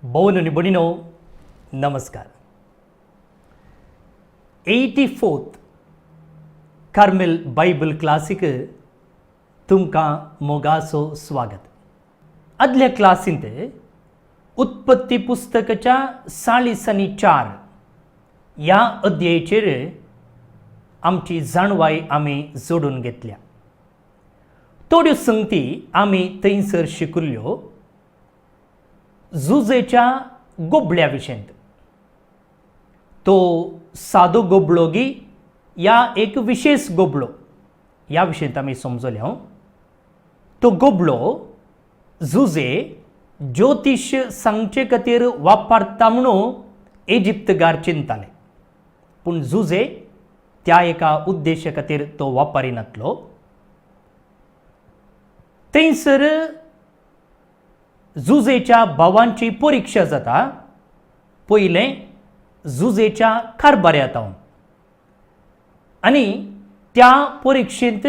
भवन आणि बनिनो नमस्कार. 84th Carmel Bible classic तुमकां मोगाचो स्वागत. आदल्या क्लासींत उत्पत्ती पुस्तकाच्या 40 आणि 4 ह्या अध्यायाचेर आमची जाणवाय आमी जोडून घेतल्या. थोड्यो संगती आमी थंयसर शिकल्यो. जुजेच्या गोबल्या विशयंत. तो सादो गोबळो गी या एक विशेष गोबळो या विशयंत आमी समजले. तो गोबळो जुजे ज्योतिष सांगचे खातीर वापरता म्हणून इजिप्तगार चिंताले, पूण जुजे त्या एका उद्देशा खातीर तो वापरिनातलो. थंयसर जुजेच्या भावांची परीक्षा जाता. पयलें जुजेच्या कारभाऱ्यांत आनी त्या परीक्षेंत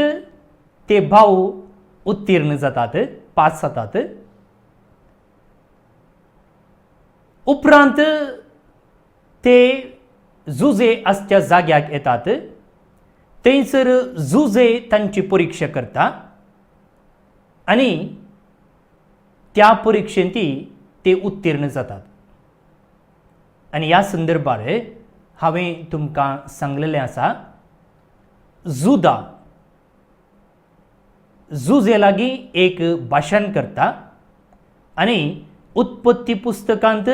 ते भाव उत्तीर्ण जातात, पास जातात. उपरांत ते जुजे आसच्या जाग्याक येतात. थंयसर जुजे तांची परीक्षा करता आनी त्या परीक्षेंत ते उत्तीर्ण जातात. आनी ह्या संदर्भार हांवें तुमकां सांगलेलें आसा, जुदा जुजे लागीं एक भाशण करता आनी उत्पत्ती पुस्तकांत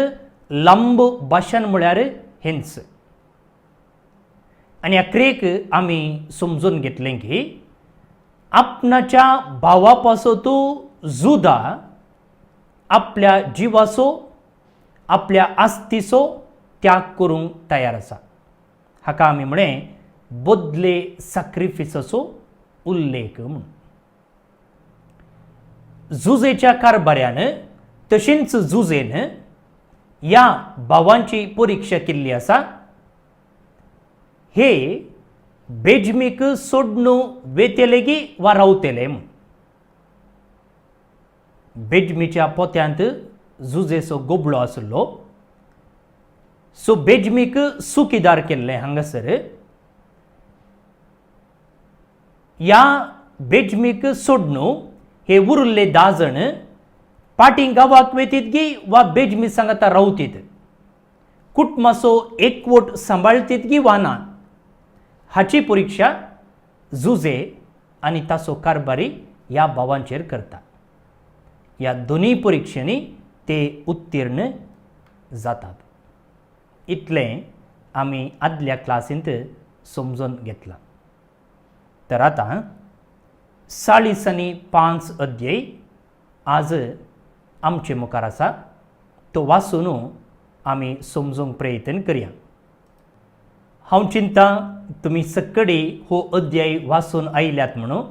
लांब भाशण म्हळ्यार हेंच. आनी ह्या क्रियेक आमी समजून घेतलें की आपणाच्या भावा पासो तूं जुदा आपल्या जिवाचो आपल्या आस्तीचो त्याग करूंक तयार आसा. हाका आमी म्हळें बदले सॅक्रिफिसाचो उल्लेख म्हणून. जुजेच्या कारभाऱ्यान तशेंच जुजेन ह्या भावांची परीक्षा केल्ली आसा. हे बेजमीक सोडून वेतेले गी वा रावतेले म्हूण. बेजमीच्या पोत्यांत जुजेचो गोबळो आसलो. सो बेजमीक सुकीदार केल्लें. हांगासर ह्या बेजमीक सोडून हे उरिल्ले 10 जण पाटी गांवाक वेतीत गी वा बेजमी सांगाता रावतीत. कुटुंबाचो एकवट सांबाळतीत गी वा ना, हाची परीक्षा जुजे आनी ताचो कारभारी ह्या भावांचेर करता. ह्या दोनी परीक्षेनी ते उत्तीर्ण जातात. इतलें आमी आदल्या क्लासींत समजून घेतलां. तर आतां 40 आणि 5 अध्याय आज आमचे मुखार आसा. तो वाचून आमी समजूंक प्रयत्न करया. हांव चिंता तुमी सक्कडी हो अध्याय वाचून आयल्यात म्हणून.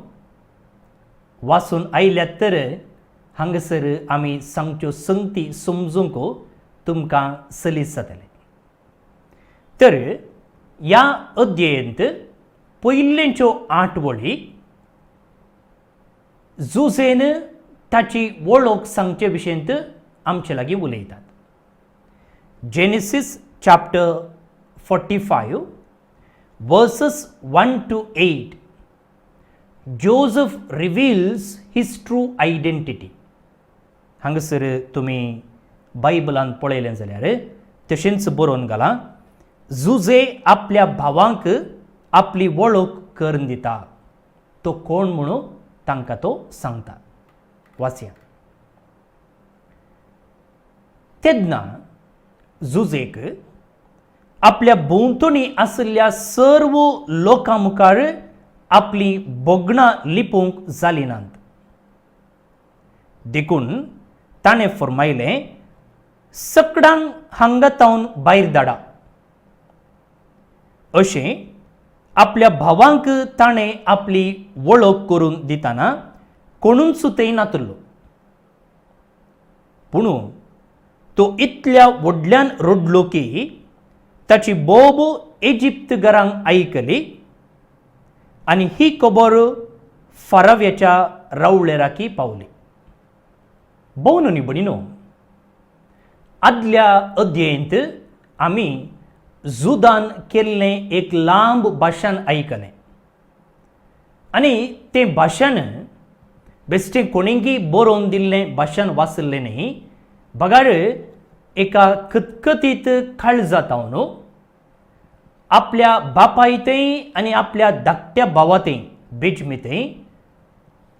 वाचून आयल्यात तर हांगासर आमी सांगच्यो संगती समजूंक तुमकां सलीस जातलें. तर ह्या अध्यायांत पयलींच्यो 8 वळी जुजेन ताची वळख सांगचे विशयंत आमचे लागीं उलयतात. Genesis chapter 45 verses 1 to 8 Joseph reveals his true identity. हांगासर तुमी बायबलांत पळयलें जाल्यार तशेंच बरोवन घाला. जुजे आपल्या भावांक आपली वळख करून दिता. तो कोण म्हणून तांकां तो सांगता. वाचया. तेन्ना जुजेक आपल्या भोंवतणी आशिल्ल्या सर्व लोकां मुखार आपली बोगणां लिपोवंक जाली नात. देखून ताणें फर्मायलें, सगळ्यांक हांगा तावन भायर धाडा. अशें आपल्या भावांक ताणें आपली वळख करून दितना कोणूच थंय नातलो. पूण तो इतल्या व्हडल्यान रडलो की ताची बोब इजिप्तगारांक आयकली आनी ही खबर फाराव्याच्या रावळेराकी पावली. भोवन न्ही बडिनो, आदल्या अध्यायंत आम्ही जुदान केल्लें एक लांब भाशण ऐकलें आनी तें भाशण बेश्टें कोणींय बरोवन दिल्लें भाशण वाचलें न्ही, बगाड एका खतखतीत काळजांतावन आपल्या बापायतय आनी आपल्या धाकट्या भावातय बेजमीतय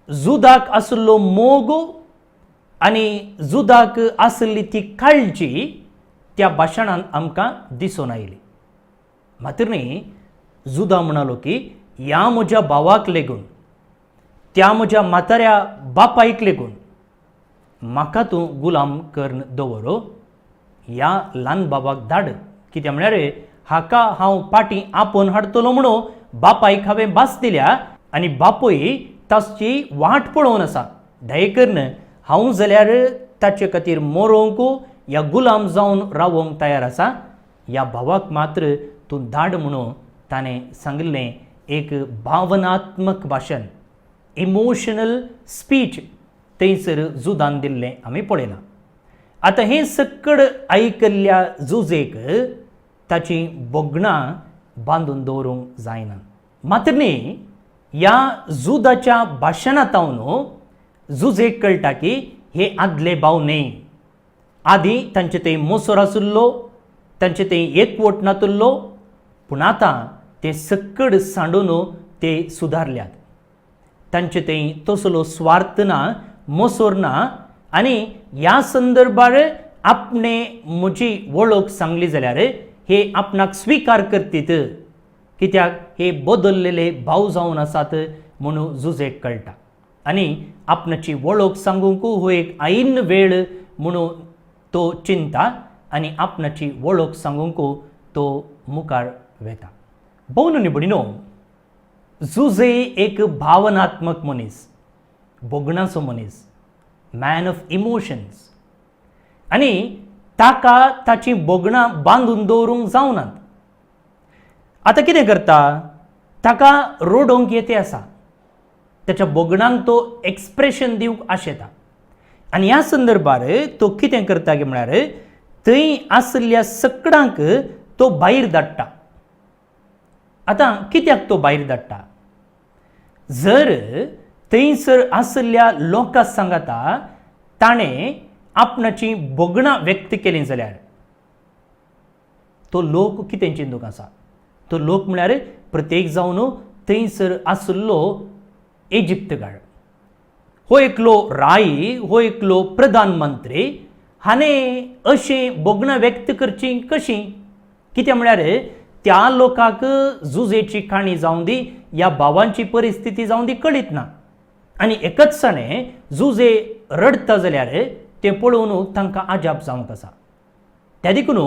जुदाक आशिल्लो मोग आनी जुदाक आशिल्ली ती काळजी त्या भाशणांत आमकां दिसून आयली. मात्र न्ही, जुदा म्हणालो की ह्या म्हज्या भावाक लेगून, त्या म्हज्या म्हाताऱ्या बापायक लेगून म्हाका तूं गुलाम करून दवर, ह्या ल्हान बाबाक धाड, कित्याक म्हळ्यार हाका हांव फाटीं आपोवन हाडटलो म्हणून बापायक हांवें भास दिल्या आनी बापूय ताची वाट पळोवन आसा. दयेकरून हांव जाल्यार ताचे खातीर मरोंक या गुलाम जावन रावोंक तयार आसा. ह्या भावाक मात्र तूं धाड म्हणून ताणें सांगिल्लें एक भावनात्मक भाशण, इमोशनल स्पीच थंयसर जुदान दिल्लें आमी पळयलां. आतां हें सकड आयकल्ल्या जुजेक ताची बोगणां बांदून दवरूंक जायना. मात्र न्ही, ह्या जुदाच्या भाशणांतावन जुजेक कळटा की हे आदले भाव न्ही. आदीं तांचे थंय मोसोर आशिल्लो, तांचे थंय एकवट नातुल्लो, पूण आतां ते सकड सांडून ते सुदारल्यात. तांचे थंय तसलो स्वार्थ ना, मोसोर ना. आनी ह्या संदर्भार आपणे म्हजी वळख सांगली जाल्यार हे आपणाक स्विकार करतीत, कित्याक हे बदललेले भाव जावन आसात म्हणून जुजेक कळटा. आनी आपणाची वळख सांगूंक हो एक ऐन वेळ म्हणून तो चिंता आनी आपणाची वळख सांगूंक तो मुखार वेता. भोवन निबडीनो, जुजे एक भावनात्मक मनीस, बोगणाचो मनीस, मॅन ऑफ इमोशन्स. आनी ताका ताची बोगणां बांदून दवरूंक जावनात. आतां कितें करता, ताका रोडोंक येते आसा, ताच्या बोगणांक तो एक्सप्रेशन दिवंक आशेता. आनी ह्या संदर्भार तो कितें करता गे म्हळ्यार थंय आशिल्ल्या सकडांक तो भायर धाडटा. आतां कित्याक तो भायर धाडटा? जर थंयसर आशिल्ल्या लोकां सांगाता ताणें आपणाची बोगणां व्यक्त केलीं जाल्यार तो लोक कितें चिंतूंक आसा? तो लोक म्हळ्यार प्रत्येक जावन थंयसर आशिल्लो इजिप्तकार, हो एकलो राई, हो एकलो प्रधानमंत्री, हाणें अशें बोगणां व्यक्त करचीं कशीं? कित्याक म्हळ्यार त्या लोकांक जुजेची काणी जावं दी, ह्या भावांची परिस्थिती जावं दी कळीत ना. आनी एकच साणें जुजे रडता जाल्यार तें पळोवन तांकां आजाप जावंक आसा. त्या देखून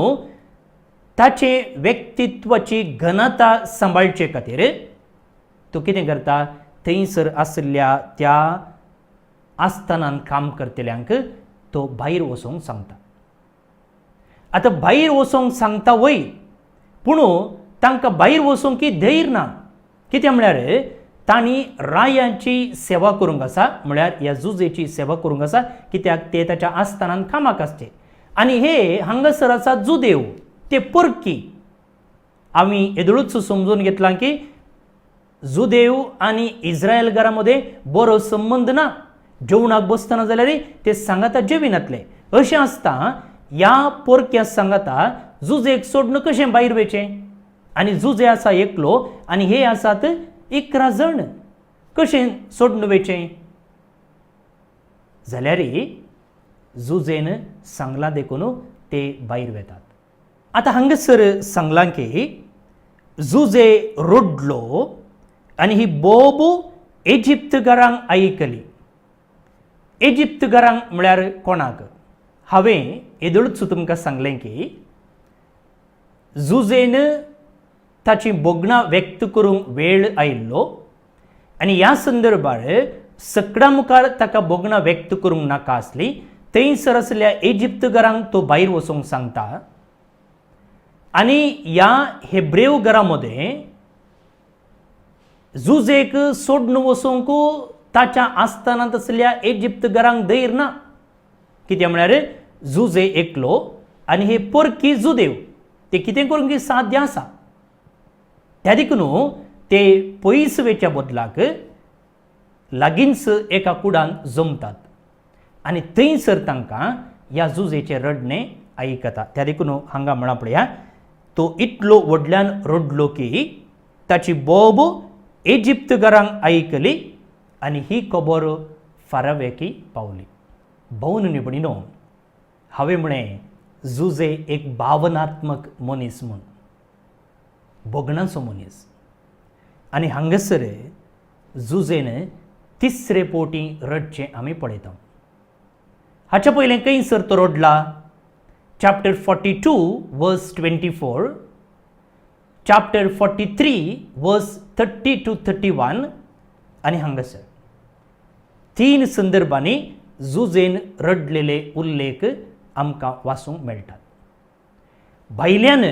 ताचे व्यक्तित्वाची घनता सांबाळचे खातीर तो कितें करता, थंयसर आशिल्ल्या त्या आस्थानांत काम करतल्यांक तो भायर वचोंक सांगता. आतां भायर वचोंक सांगता वय, पूण तांकां भायर वचोंक धैर्य ना. कित्याक म्हळ्यार तांणी रायांची सेवा करूंक आसा, म्हळ्यार ह्या जुजेची सेवा करूंक आसा, कित्याक ते ताच्या आस्थानांत कामाक आसचे. आनी हे हांगासर आसा जुदेव, ते परकी. आमी येदळूच समजून घेतलां की जुदेव आनी इस्रायलकारां मदें बरो संबंद ना. जेवणाक बसतना जाल्यार ते सांगाता जेविनातले. अशें आसता ह्या परक्या सांगाता जुजेक सोडून कशें भायर वयचें? आनी जुजे आसा एकलो आनी हे आसात 11 जण, कशें सोडून वयचें? जाल्यार जुजेन सांगलां देखून ते भायर वेतात. आतां हांगासर सांगलां की जुजे रडलो आनी ही बोब इजिप्तकारांक आयकली. इजिप्तकारांक म्हळ्यार कोणाक? हांवें येदळूच तुमकां सांगलें की जुजेन ताची बोगणां व्यक्त करूंक वेळ आयिल्लो आनी ह्या संदर्भार सकडा मुखार ताका बोगणां व्यक्त करूंक नाका आसली. थंयसर आसल्या इजिप्तकारांक तो भायर वचोंक सांगता. आनी ह्या हेब्रेव घरामध्ये जुजेक सोडून वचोंक ताच्या आस्थानांत आसल्या इजिप्तकारांक धैर्य ना. कित्याक म्हळ्यार जुजे एकलो आनी हे परकी जुदेव ते कितें करूंक साध्य आसा. त्या देखून ते पयस वेच्या बदलाक लागींच एका कुडान जमतात आनी थंयसर तांकां ह्या जुजेचें रडणें आयकता. त्या देखून हांगा म्हणा पळया, तो इतलो व्हडल्यान रडलो की ताची बोब इजिप्तकारांक आयकली आनी ही खबर फारावेकी पावली. भोवन निबणिनो, हांवें म्हळें जुजे एक भावनात्मक मनीस म्हूण, भोगणाचो मनीस. आनी हांगासर जुजेन तिसरे पोटी रडचें आमी पळयता. हाच्या पयलें खंयसर तो रडला? चॅप्टर 42 वर्स 24, चॅप्टर 43 वर्स 30 to 31 आनी हांगासर 3 संदर्भांनी जुजेन रडलेले उल्लेख आमकां वाचूंक मेळटात. भायल्यान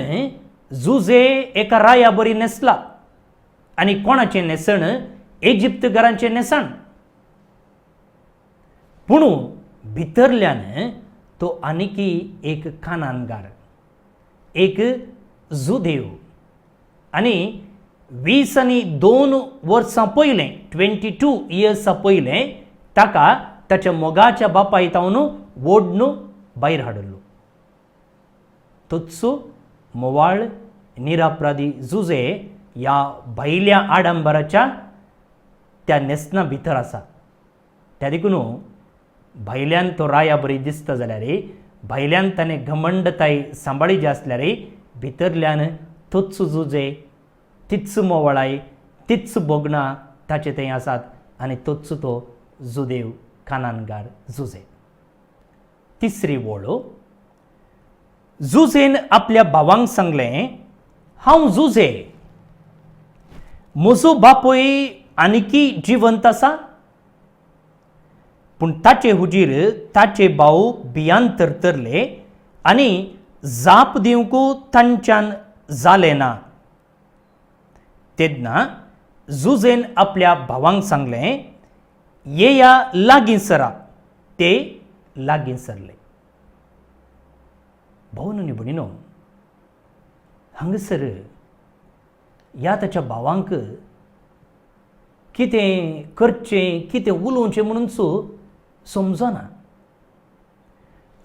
जुजे एका राया बरी न्हेसला आनी कोणाचें न्हेसण? इजिप्तकारांचें न्हेसण. पूण भितरल्यान तो आनिकी एक कानानगार, एक जुदेव. आनी 20 आनी 2 वर्सां पयलें, 22 इयर्सां पयलें ताका ताच्या मोगाच्या बापायतावन ओडून भायर हाडलो. तोच मोवाळ निरापराधी जुजे ह्या भायल्या आडंबराच्या त्या न्हेसना भितर आसा. त्या देखून भायल्यान तो राया बरी दिसता जाल्यार, भायल्यान ताणें घमंडताय सांबाळिची आसल्यार, भितरल्यान तोच जुजे, तीच मोवाळाय, तीच बोगणां ताचे थंय आसात आनी तोच तो जुदेव कानानगार जुजे. तिसरी वळ, जुजेन आपल्या भावांक सांगलें, हांव जुजे, म्हजो बापूय आनिकी जिवंत आसा. पूण ताचे हुजीर ताचे भाव भियान तरतरले आनी जाप दिवंक तांच्यान जालें ना. तेन्ना जुजेन आपल्या भावांक सांगलें, येया लागीं सरा. ते लागीं सरले. भोवन निबणिनो, हांगासर ह्या ताच्या भावांक कितें करचें, कितें उलोवचें म्हणून समजना.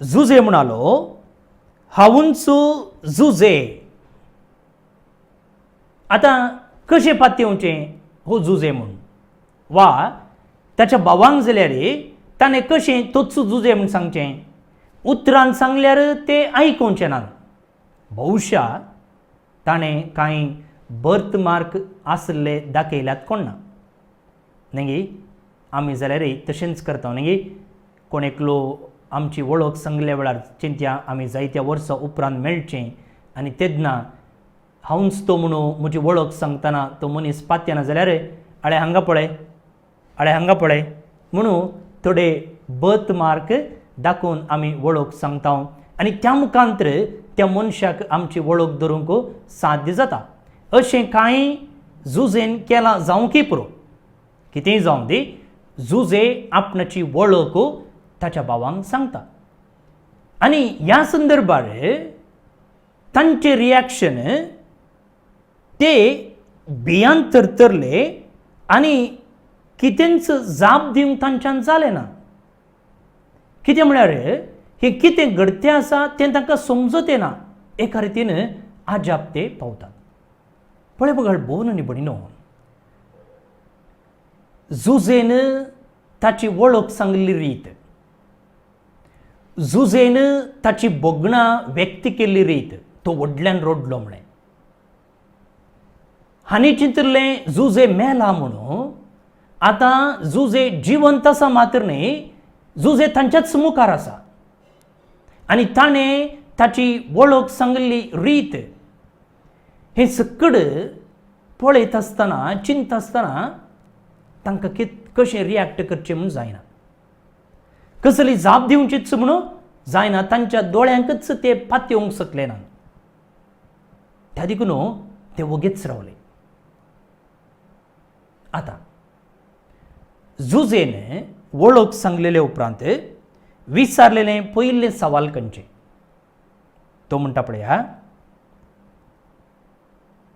जुजे म्हणालो, हांवूच जुजे. आतां कशें पातयेवचें हो जुजे म्हणून? वा ताच्या भावांक जाल्यार ताणें कशें तोच जुजे म्हूण सांगचें? उतरान सांगल्यार ते आयकोवचें ना. भौशा ताणें कांय बर्थ मार्क आसले दाखयल्यात कोण ना. न्ही आमी जाल्यार तशेंच करता. न्ही कोण एकलो आमची वळख सांगल्या वेळार चिंत्या आमी जायत्या वर्सां उपरांत मेळचें आनी तेन्ना हांवूच तो म्हणून म्हजी वळख सांगतना तो मनीस पातयना जाल्यार आळे हांगा पळय, आळे हांगा पळय म्हणून थोडे बर्थ मार्क दाखोवन आमी वळख सांगता आनी त्या मुखांतर त्या मनशाक आमची वळख धरूंक साध्य जाता. अशें कांय जुजेन केलां जावंकी पुरो. कितेंय जावं दी, जुजे आपणाची वळख ताच्या भावांक सांगता. आनी ह्या संदर्भार तांचे रिएक्शन, ते भियान तरतरले आनी कितेंच जाप दिवंक तांच्यान जालें ना. कितें म्हळ्यार हें कितें घडतें आसा तें तांकां समजत येना. एका रितीन आजाप ते पावतात. पळय बघाळ भोवन निबणिनो, जुजेन ताची वळख सांगली रीत, जुजेन ताची बोगणां व्यक्त केल्ली रीत, तो व्हडल्यान रडलो म्हळें. हांणी चिंतलें जुजे मेला म्हणून. आतां जुजे जिवंत आसा मात्र न्ही, जुजे तांच्याच मुखार आसा आनी ताणें ताची वळख सांगली रीत हें सकड पळयत आसतना, चिंत आसतना तांकां कशें रिएक्ट करचें म्हूण जायना. कसली जाप दिवचीच म्हणून जायना. तांच्या दोळ्यांकच ते पातयेवंक शकले ना. त्या देखून ते वगेच रावले. आतां जुजेन वळख सांगलेले उपरांत विचारलेलें पयलें सवाल खंयचें? तो म्हणटा पळया,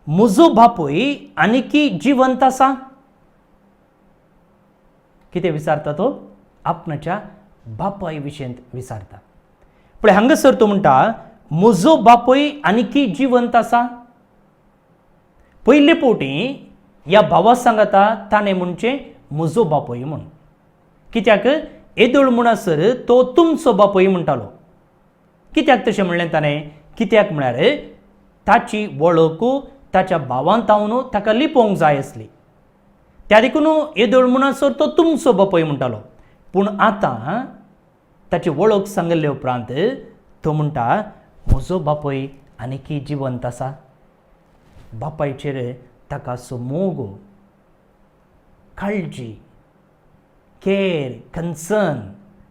म्हजो बापूय आनीकी जिवंत आसा? कितें विचारता तो? आपणाच्या बापाय विशयी विचारता. पण हांगासर तो म्हणटा म्हजो बापूय आनीकी जिवंत आसा. पयले फावटी ह्या भावा सांगता ताणें म्हणचे म्हजो बापूय म्हूण. कित्याक येदोळ म्हणसर तो तुमचो बापूय म्हणटालो. कित्याक तशें म्हणलें ताणें? कित्याक म्हळ्यार ताची वळख ताच्या भावान तावन ताका लिपोवंक जाय आसली. त्या देखून येदोळ म्हणसर तो तुमचो बापूय म्हणटालो. पूण आतां ताची वळख सांगले उपरांत तो म्हणटा म्हजो बापूय आनीकी जिवंत आसा. बापायचेर ताका असो मोग, काळजी, केअर, कन्सर्न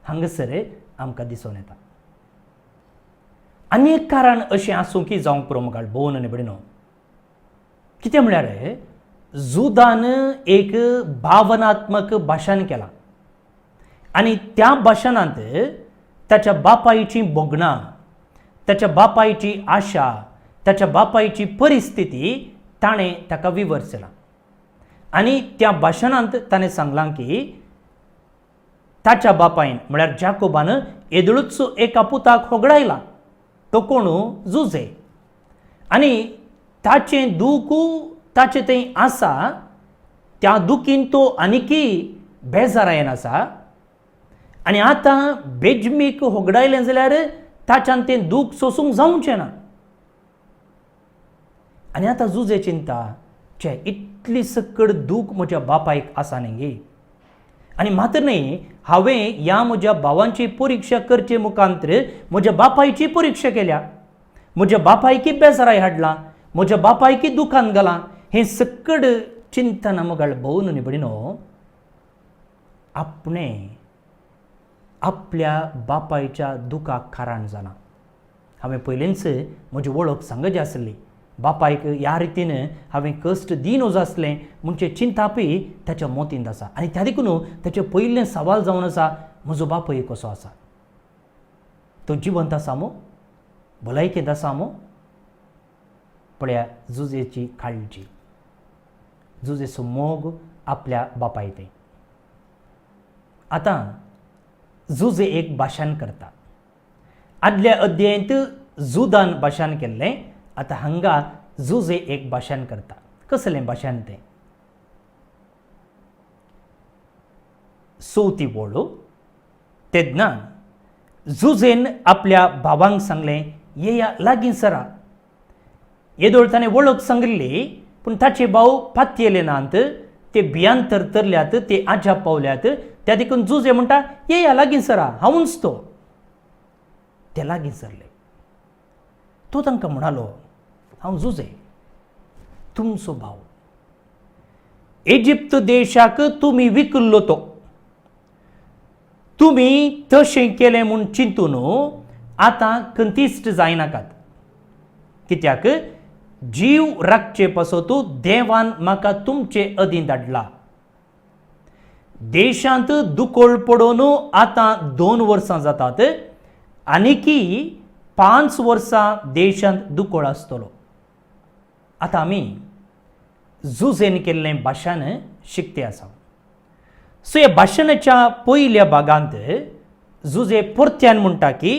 हांगासर आमकां दिसून येता. आनी एक कारण अशें आसूं की जावंक पुरो मुखार भोवन आनी भयणीनो. कितें म्हळ्यार जुदान एक भावनात्मक भाशण केलां आनी त्या भाशणांत ताच्या बापायची बोगणां, ताच्या बापायची आशा, ताच्या बापायची परिस्थिती ताणें ताका विवरचलां. आनी त्या भाशणांत ताणें सांगलां की ताच्या बापायन म्हळ्यार जाकोबान येदळूच एका पुताक होगडायला. तो कोण? जुजे. आनी ताचें दूख ताचें थंय आसा, त्या दुखीन तो आनीकी बेजारायन आसा. आनी आतां बेजमीक होगडायलें जाल्यार ताच्यान तें दूख सोसूंक जावचें ना. आनी आतां जुजे चिंता, चे इतली सकड दूख म्हज्या बापायक आसा न्ही. आनी मात्र न्ही, हांवें ह्या म्हज्या भावांची परीक्षा करचे मुखांतर म्हज्या बापायची परीक्षा केल्या. म्हज्या बापायकी बेजाराय हाडला, म्हज्या बापायकी दुखान घालां. हें सकड चिंतना मुखार भोवन न्ही भयणीनो, आपणें आपल्या बापायच्या दुखाक कारण जालां. हांवें पयलींच म्हजी वळख सांगची आसली. बापायक ह्या रितीन हांवें कश्ट दिनूच आसलें म्हणजे चिंतापी ताच्या मोतींत आसा. आनी त्या देखून ताचें पयलें सवाल जावन आसा, म्हजो बापूय कसो आसा? तो जिवंत आसा मो? भलायकेंत आसा मो? पळया जुजेची काळजी, जुजेचो मोग आपल्या बापाय थंय. आतां जुजे एक भाशण करता. आदल्या अध्यायांत जुदान भाशण केल्लें. आतां हांगा जुजे एक भाशण करता. कसलें भाशण तें? चवथी वळ. तेन्ना जुजेन आपल्या भावांक सांगलें, येया लागीं सरा. येदोळ ताणें वळख सांगली, पूण ताचे भाव पातयेले नात. ते भियान तरतरल्यात, ते आजाप पावल्यात. त्या देखून जुजे म्हणटा, येया लागीं सरा, हांवूच तो. ते लागीं सरले. तो तांकां म्हणालो, हांव जुजे, तुमचो भाव. इजिप्त देशाक तुमी विकल्लो तो. तुमी तशें केलें म्हूण चिंतून आतां कंतिश्ट जायनाकात. कित्याक जीव राखचे पासत देवान म्हाका तुमचे अधीन धाडला. देशांत दुकोळ पडून आतां 2 वर्सां जातात. आनीकी 5 वर्सां देशांत दुकोळ आसतलो. आतां आमी जुजेन केल्लें भाशण शिकते आसा. सो ह्या भाशणाच्या पयल्या भागांत जुजे परत्यान म्हणटा की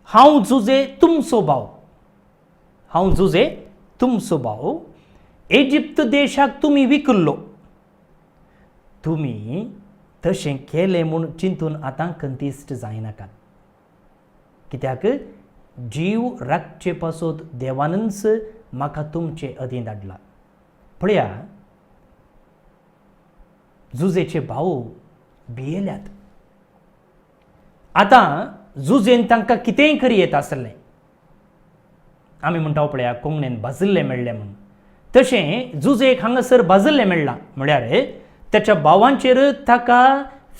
हांव जुजे तुमचो भाव. हांव जुजे तुमचो भाव. इजिप्त देशाक तुमी विकल्लो. तुमी तशें केलें म्हूण चिंतून आतां कंतिश्ट जायनाकात. कित्याक जीव राखचे पासत देवानच म्हाका तुमचे अधीन धाडला. पळया, जुजेचे भाव भियेल्यात. आतां जुजेन तांकां कितेंय करी येता आसलें. आमी म्हणटा पळया कोंगणेन भाजल्लें मेळ्ळें म्हूण. तशें जुजेक हांगासर भाजल्लें मेळ्ळां. म्हळ्यार ताच्या भावांचेर ताका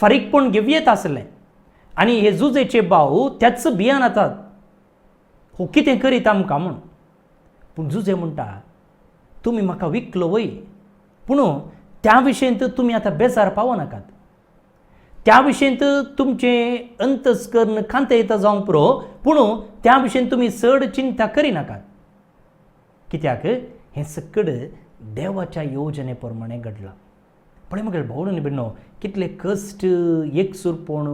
फारीकपण घेवं येता आसलें. आनी हे जुजेचे भाव त्याच भियान आतात, हो कितें करीत आमकां म्हूण. पूण जुजे म्हणटा, तुमी म्हाका विकलो वय, पूण त्या विशयींत तुमी आतां बेजार पावनाकात. त्या विशयंत तुमचे अंतस्करण खांत येता जावंक पुरो, पूण त्या विशयंत तुमी चड चिंता करिनाकात. कित्याक हें सकड देवाच्या येवजणे प्रमाणे घडलां. पळय म्हगेले भाव आनी भयणो, कितले कश्ट, एकसूरपण,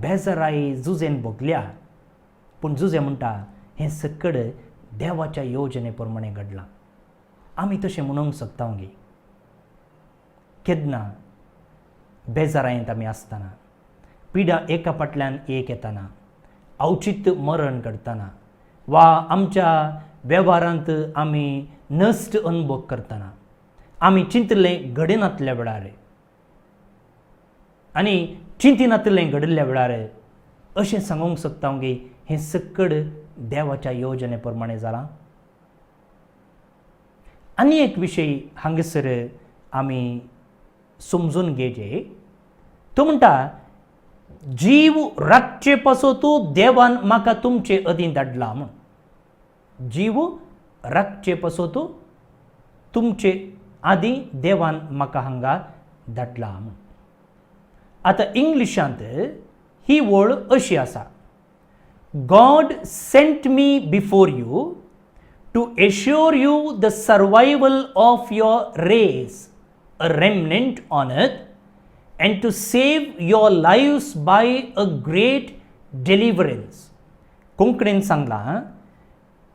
बेजाराई झुजेन भोगल्या, पूण झुजे म्हणटा हें सकड देवाच्या येवजणे प्रमाणे घडलां. आमी तशें म्हणूंक शकता गे. केन्ना बेजारायेंत आमी आसतना, पिडा एका फाटल्यान एक येताना, अवचित मरण घडतना, वा आमच्या वेव्हारांत आमी नश्ट अनुभव करतना, आमी चिंतलें घडनातल्या वेळार आनी चिंतिनातलें घडिल्ल्या वेळार अशें सांगूंक शकता गे हें सकड देवाच्या येवजणे प्रमाणे जालां. आनी एक विशय हांगासर आमी समजून घेवचे. तो म्हणटा जीव राखचे पासो तूं देवान म्हाका तुमचे अधीन धाडला म्हूण. जीव राखचे पासो तूं तुमचे आदी देवान म्हाका हांगा धाडला म्हूण. आतां इंग्लिशांत ही वळ अशी आसा, God sent me before you to assure you the survival of your race, a remnant on earth, and to save your lives by a great deliverance. कोंकणीन सांगला,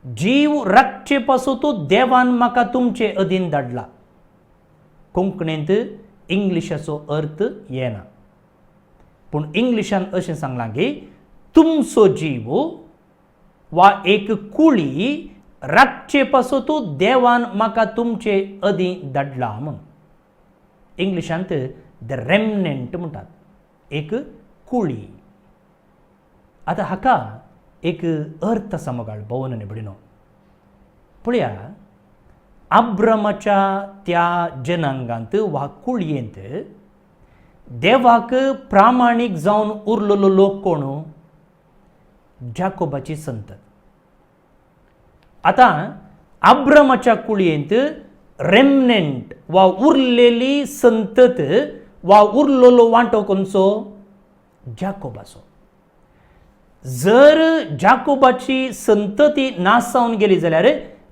जीव राखचे पासो तूं देवान म्हाका तुमचे अधीन धाडला. कोंकणींत इंग्लिशाचो अर्थ येना, पूण इंग्लिशान अशें सांगलां की तुमचो जीव वा एक कुळी राखचे पासो तूं देवान म्हाका तुमचे अधीन धाडला म्हूण. इंग्लिशांत द रेमनेंट म्हणटात, एक कुळी. आतां हाका एक अर्थ आसा मोगाळ भवन आनी भयणो. पळया, अब्रामाच्या त्या जनांगांत वा कुळयेंत देवाक प्रामाणीक जावन उरलेलो लोक कोण? जाकोबाची संतत. आतां अब्रामाच्या कुळयेंत रेमनेंट वा उरलेली संतत वा उरलेलो वांटो कोणचो? जाकोबाचो. जर जाकोबाची संतती नाश जावन गेली जाल्यार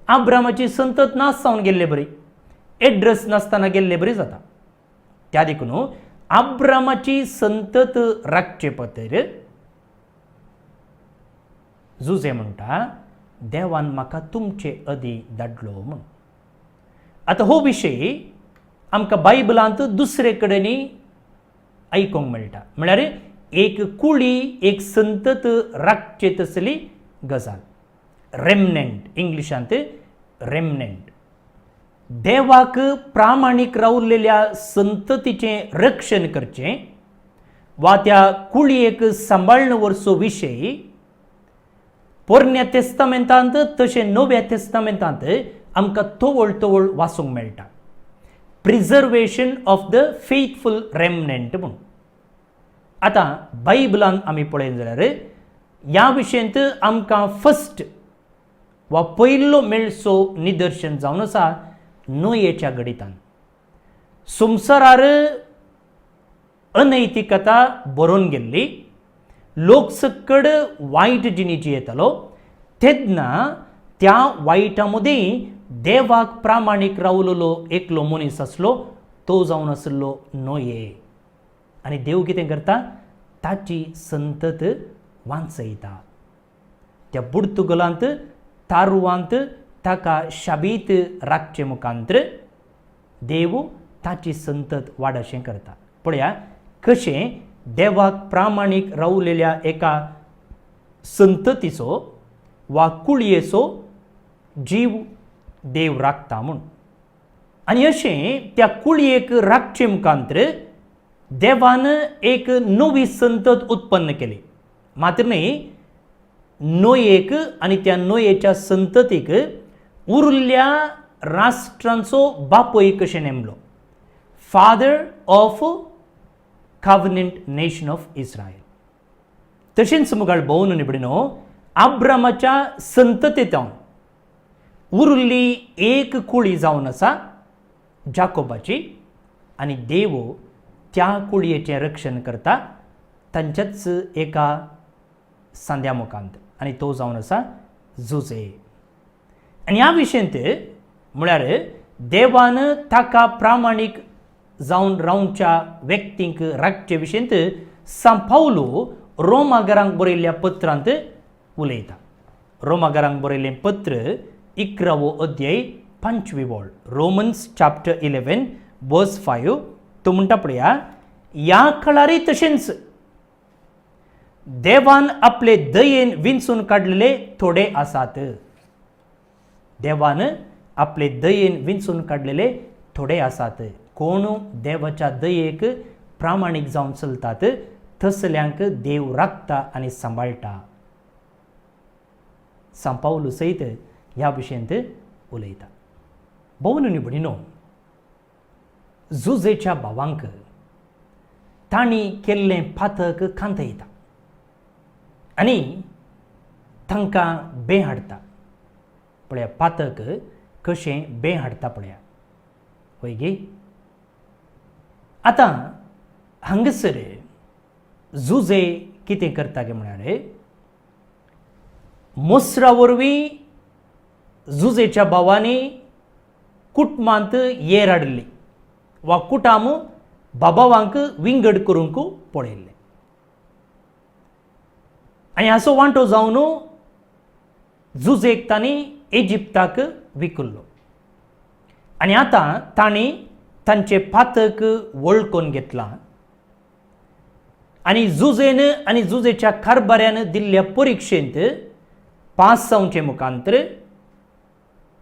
अब्रामाची संतत नाश जावन गेल्ले बरी, एड्रेस नासतना गेल्ले बरी जाता. त्या देखून अब्रामाची संतत राखचे पतर जुजे म्हणटा देवान म्हाका तुमचे अदी धाडलो म्हूण. आतां हो विशय आमकां बायबलांत दुसरे कडेनी आयकूंक मेळटा. म्हळ्यार एक कुळी, एक संतत राखचे तसली गजाल. रेमनेंट, इंग्लिशांत रेमनेंट. देवाक प्रामाणीक रावलेल्या संततीचें रक्षण करचें वा त्या कुळयेक सांबाळन व्हरचो विशय पोरण्या तेस्तामेंतांत तशें नव्या तेस्तामेंतांत आमकां तवळ तवळ वाचूंक मेळटा. प्रिजर्वेशन ऑफ द फेथफूल रेमनेंट म्हणून. आतां बायबलान आमी पळयत जाल्यार ह्या विशयंत आमकां फस्ट वा पयलो मेळचो निदर्शन जावन आसा नोयेच्या घडितान. संवसारार अनैतिकता बरोवन गेल्ली, लोक सकड वायट जिणेची येतालो, तेन्ना त्या वायटा मदीं देवाक प्रामाणीक रावलेलो एकलो मनीस आसलो, तो जावन आसलो नोये. आनी देव कितें करता? ताची संतत वांचयता. त्या पुर्तुगलांत तारुवांत ताका शाबीत राखचे मुखांतर देव ताची संतत वाडशें करता. पळया कशें देवाक प्रामाणीक रावलेल्या एका संततीचो वा कुळयेचो जीव देव राखता म्हूण. आनी अशें त्या कुळयेक राखचे मुखांतर देवान एक नवी संतत उत्पन्न केली. मात्र न्ही, नोयेक आनी त्या नोयेच्या संततीक उरल्या राष्ट्रांचो बापूय कशें नेमलो. Father of covenant nation of Israel. तशेंच मुगाळ भोवन निबडिनो अब्रामाच्या संततेंतल्यान उरली एक कुळी जावन आसा जाकोबाची. आनी देव त्या कुळयेचें रक्षण करता तांच्याच एका सांद्या मुखांत आनी तो जावन आसा जुजे. आनी ह्या विशयंत म्हळ्यार देवान ताका प्रामाणीक जावन रावच्या व्यक्तींक राखचे विशयंत सांपावलो रोमागरांक बरयल्ल्या पत्रांत उलयता. रोमागरांक बरयल्लें पत्र 11वो अध्याय 5वी ओळ. रोमन्स चॅप्टर 11 वर्स 5 तो म्हणटा पळया, ह्या काळारय तशेंच देवान आपले दयेन विंचून काडलेले थोडे आसात. देवान आपले दयेन विंचून काडलेले थोडे आसात. कोण देवाच्या दयेक प्रामाणीक जावन चलतात तसल्यांक देव राखता आनी सांबाळटा. सांपावलो सयत ह्या विशयंत उलयता. भोवन भयणीनो, जुजेच्या भावांक तांणी केल्लें पातक कांत येता आनी तांकां बें हाडटा. पळया पातक कशें बें हाडटा पळया. होय गे. आतां हांगसर जुजे कितें करता गे म्हळ्यार मोसरा वरवीं जुजेच्या भावांनी कुटुंबांत येर हाडली वा कुटाम बाबावांक विंगड करूंक पळयल्ले आनी हाचो वांटो जावन जुजेक तांणी इजिप्ताक विकल्लो. आनी आतां तांणी तांचे पातक वळखून घेतलां आनी जुजेन आनी जुजेच्या कारभाऱ्यान दिल्ल्या परिक्षेंत पास जावचे मुखांतर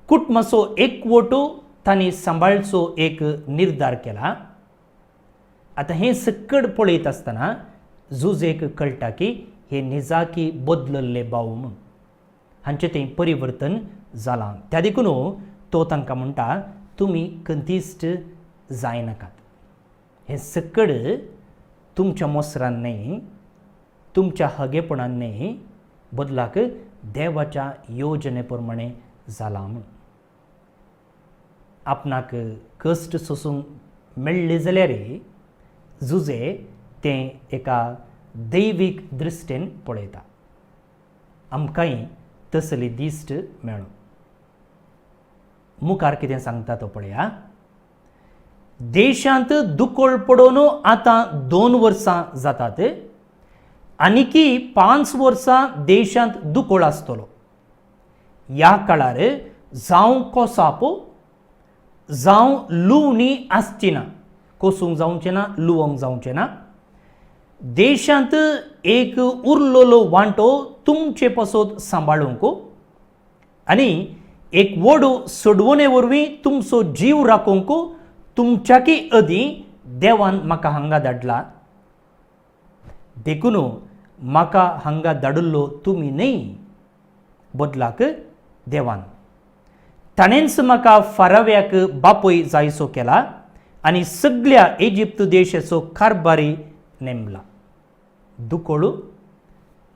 कुटुंबाचो एकवट तांणी सांबाळचो एक निर्धार केला. आतां हें सकड पळयत आसतना जुजेक कळटा की हे निजाकी बदलल्ले भाव म्हूण हांचें तें परिवर्तन जालां. त्या देखून तो तांकां म्हणटा, तुमी कंतिश्ट जायनाकात. हें सकड तुमच्या मोसरान न्हय, तुमच्या हगेपणान न्हय, बदलाक देवाच्या योजने प्रमाणे जालां म्हूण. आपणाक कश्ट सोसूंक मेळ्ळे जाल्यार जुजे तें एका दैवीक दृश्टेन पळयता. आमकांय तसली दिश्ट मेळो. मुखार कितें सांगता तो पळया. देशांत दुकोळ पडोवन आतां 2 वर्सां जातात आनीकी 5 वर्सां देशांत दुकोळ आसतलो. ह्या काळार जावं कोसाप जावं लुवणी आसची ना, कोसूंक जावचें ना, लुवंक जावचें ना. देशांत एक उरलेलो वांटो तुमचे पासत सांबाळूंक आनी एक व्हड सोडवणे वरवीं तुमचो जीव राखूंक तुमच्याकी अदीं देवान म्हाका हांगा धाडला. देखून म्हाका हांगा धाडिल्लो तुमी न्हय, बदलाक देवान. ताणेंच म्हाका फाराव्याक बापय जायसो केला आनी सगळ्या इजिप्त देशाचो कारभारी नेमला. दुकोळ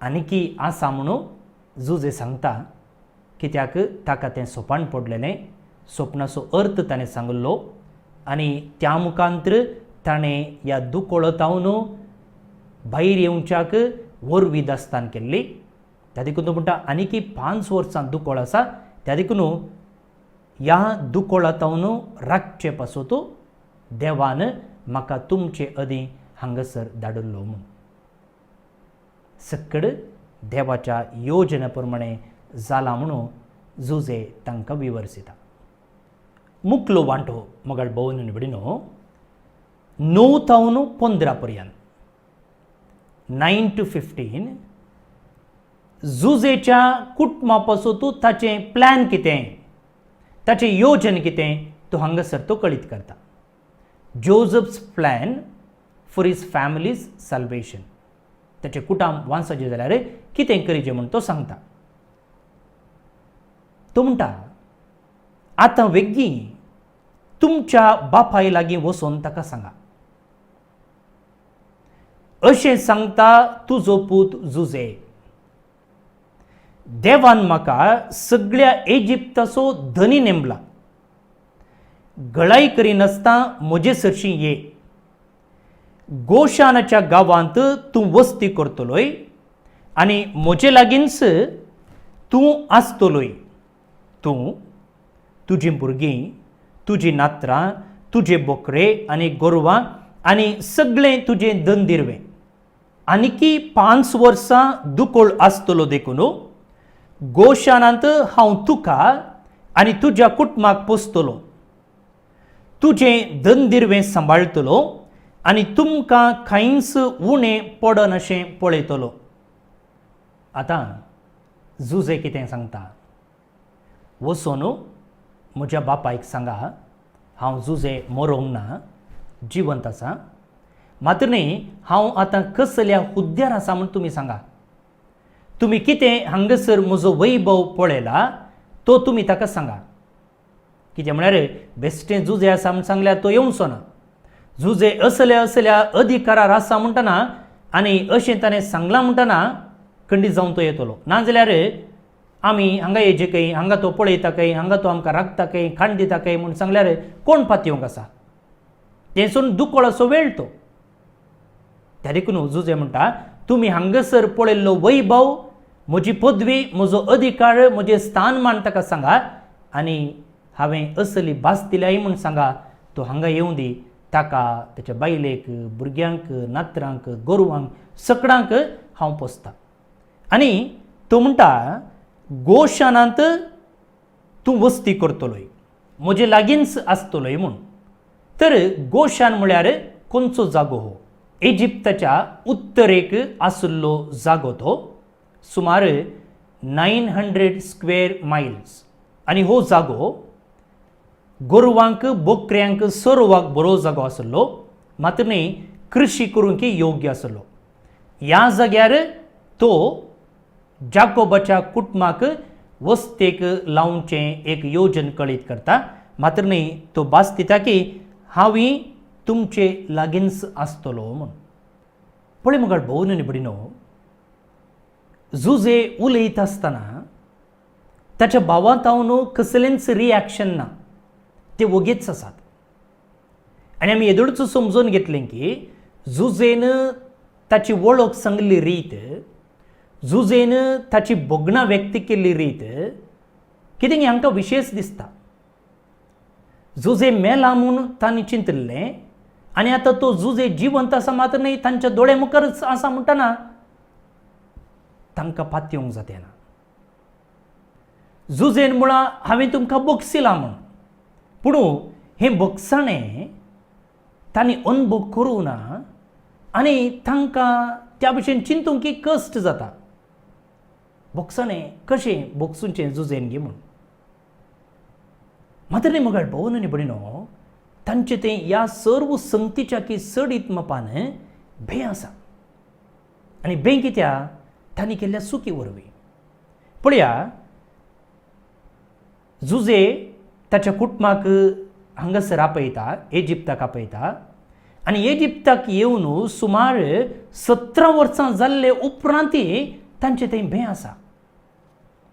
आनीकी आसा म्हणून जुजे सांगता, कित्याक ताका तें सोपान पडलेलें. स्वप्नाचो अर्थ ताणें सांगल्लो आनी त्या मुखांतर ताणें ह्या दुकोळतावन भायर येवच्याक वरवीं दास्तान केल्ली. त्या देखून तो म्हणटा आनीकी 5 वर्सां दुकोळ आसा. त्या देखून ह्या दुकोळतावन राखचे पासत देवान म्हाका तुमचे अदीं हांगासर धाडिल्लो म्हूण. सकड देवाच्या योजने प्रमाणे जाला म्हणून जुजे तांकां विवरसिता. मुखलो वांटो मोगाळ भोवन निवडिनो 9 तावन 15 पर्यंत 9 to 15 जुजेच्या कुटुंबा पासत ताचें प्लॅन कितें, ताचें योजन कितें तो हांगासर तो कळीत करता. Joseph's plan for his families salvation. ताचें कुटाम वाचचें जाल्यार कितें करीचें म्हूण तो सांगता. तो म्हणटा, आतां वेग्गी तुमच्या बापाय लागीं वचून ताका सांगा, अशें सांगता तुजो पूत जुजे, देवान म्हाका सगळ्या इजिप्ताचो धनी नेमला. गळाई करिनासता म्हजे सरशी ये. गोशानाच्या गावांत तूं वस्ती करतलोय आनी म्हजे लागींच तूं आसतलोय. तूं, तुजीं भुरगीं, तुजीं नात्रां, तुजे बोकरे आनी गोरवां आनी सगळें तुजें धनदिरवें. आनीकी 5 वर्सां दुकोळ आसतलो देखून गोशानांत हांव तुका आनी तुज्या कुटुंबाक पोसतलो. तुजें धनदिरवें सांबाळतलो आनी तुमकां खंयच उणें पडन अशें पळयतलो. आतां जुजे कितें सांगता? वचून म्हज्या बापायक सांगा हांव जुजे मरोंक ना, जिवंत आसा. मात्र न्ही हांव आतां कसल्या हुद्द्यार आसा म्हूण तुमी सांगा. तुमी कितें हांगासर म्हजो वैभव पळयला तो तुमी ताका सांगा. कितें म्हळ्यार बेश्टें जुजे आसा म्हूण सांगल्यार तो येवचो ना. जुजे असल्या अधिकारार आसा म्हणटना आनी अशें ताणें सांगलां म्हणटना खंडीत जावन तो येतलो. नाजाल्यार आमी हांगा येजकय, हांगा तो पळयताकय, हांगा तो आमकां राखताकय, खाण दिताकय म्हूण सांगल्यार कोण पातयेवंक आसा? तेसून दुकोळ असो वेळ तो. त्या देखून जुजे म्हणटा तुमी हांगासर पळयल्लो वैभव, म्हजी पदवी, म्हजो अधिकार, म्हजें स्थानमान ताका सांगा आनी हांवें असली भास दिल्याय म्हूण सांगा. तो हांगा येवं दी. ताका, ताच्या बायलेक, भुरग्यांक, नात्रांक, गोरवांक, सकडांक हांव पोसतां. आनी तो म्हणटा गोशानांत तूं वस्ती करतलोय, म्हजे लागींच आसतलोय म्हूण. तर गोशान म्हळ्यार खंयचो जागो हो? इजिप्ताच्या उत्तरेक आशिल्लो जागो तो. सुमार 900 स्क्वेअर मायल्स. आनी हो जागो गोरवांक, बोकऱ्यांक चरोवपाक बरो जागो आशिल्लो. मात्र न्ही कृशी करूंक योग्य आशिल्लो. ह्या जाग्यार तो जाकोबाच्या कुटुंबाक वस्तेक लावचें एक योजन कळीत करता. मात्र न्ही तो भास दिता की हांवी तुमचे लागींच आसतलो म्हूण. पळय मुखार भोव न्ही बडिनो, जुजे उलयता आसतना ताच्या भावांत हांव कसलेंच रिएक्शन ना, ते वगेच आसात. आनी आमी येदोळच समजून घेतलें की जुजेन ताची वळख सांगली रीत, जुजेन ताची भोगणां व्यक्त केल्ली रीत कितें हें हांकां विशेश दिसता. जुजे मेला म्हूण तांणी चिंतलें आनी आतां तो जुजे जिवंत आसा मात्र न्ही तांच्या दोळे मुखारच आसा म्हणटना तांकां पातयेवंक जातेना. जुजेन म्हळां हांवें तुमकां बोगसिलां म्हूण, पूण हें बोगसाणें तांणी अनुभव करूं ना आनी तांकां त्या भशेन चिंतूंक की कश्ट जाता. बोगसाणें कशें बोगसूचें जुजेन गे म्हूण. मात्र न्ही मुखार भोव न्ही बडिनो, तांचें तें ह्या सर्व संगतीच्या की सडीत मापान भंय आसा. आनी भंय कित्याक? तांणी केल्ल्या चुकी वरवीं. पळया, जुजे ताच्या कुटुंबाक हांगासर आपयता, इजिप्ताक आपयता आनी इजिप्ताक येवन सुमार 17 वर्सां जाल्ले उपरांतय तांचें तें भंय आसा.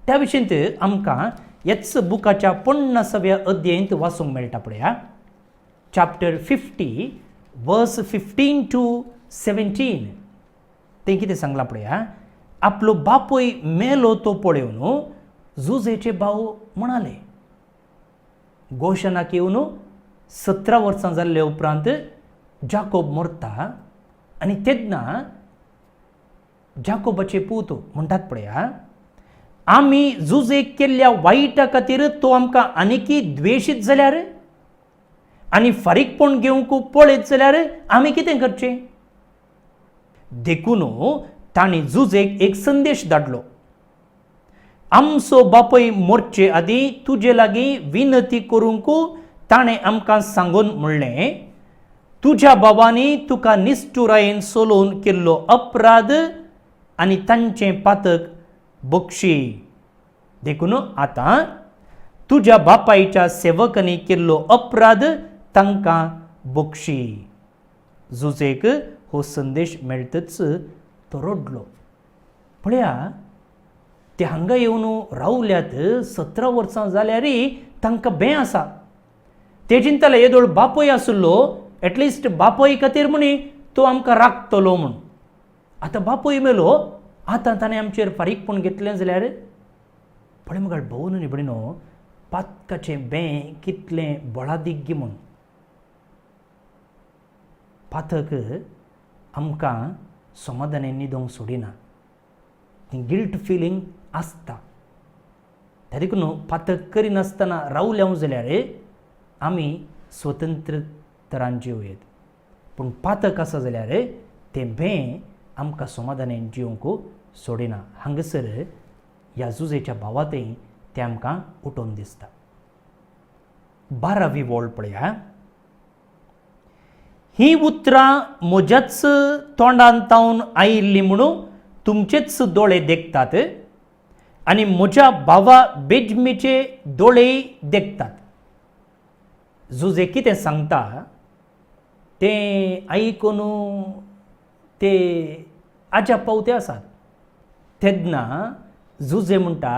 त्या विशींत आमकां ह्याच बुकाच्या 50व्या अध्यायांत वाचूंक मेळटा. पळया, चॅप्टर 50 वर्स 15 to 17. तें कितें सांगलां पळया. आपलो बापूय मेलो तो पळोवन जुजेचे भाव म्हणाले, गोशानाक येवन 17 वर्सां जाल्ले उपरांत जाकोब मरता आनी तेन्ना जाकोबाचे पूत म्हणटात पळया, आमी जुजेक केल्ल्या वायटा खातीर तो आमकां आनीकी द्वेशीत जाल्यार आनी फारीकपण घेवंक पळयत जाल्यार आमी कितें करचें? देखून तांणी जुजेक एक संदेश धाडलो. आमचो बापूय मरचे आदीं तुजे लागीं विनंती करूंक ताणें आमकां सांगून म्हणलें, तुज्या भावांनी तुका निश्चुरायेन सोलोवन केल्लो अपराध आनी तांचें पातक बक्षी. देखून आतां तुज्या बापायच्या सेवकांनी केल्लो अपराध तांकां बक्षी. जुजेक हो संदेश मेळटच तो रडलो. पळया, ते हांगा येवन रावल्यात 17 वर्सां जाल्यारय तांकां भंय आसा. ते चिंतले येदोळ बापूय आशिल्लो, एटलिस्ट बापूय खातीर म्हणी तो आमकां राखतलो म्हूण. आतां बापूय मेलो, आतां ताणें आमचेर फारीकपण घेतलें जाल्यार पळय मुखार भोव न्ही भयणीनो, पातकाचें बें कितलें बळादिग्य म्हूण. पातक आमकां समाधानान न्हिदोंक सोडिना. ती गिल्ट फिलींग आसता. त्या देखून पातक करिनासतना रावले जाल्यार आमी स्वतंत्र तरान जिवयेत. पूण पातक आसा जाल्यार तें बें आमकां समाधानान जिवंक सोडिना. हांगासर ह्या झुजेच्या भावातय तें आमकां उठोवन दिसता. 12वी ओळ पळया. ही उतरां म्हज्याच तोंडांतावन आयिल्लीं म्हणून तुमचेच दोळे देखतात आनी म्हज्या भावा बेजमीचे दोळेय देखतात. झुजे कितें सांगता तें आयकून ते आजापावते आसात. तेन्ना झुजे म्हणटा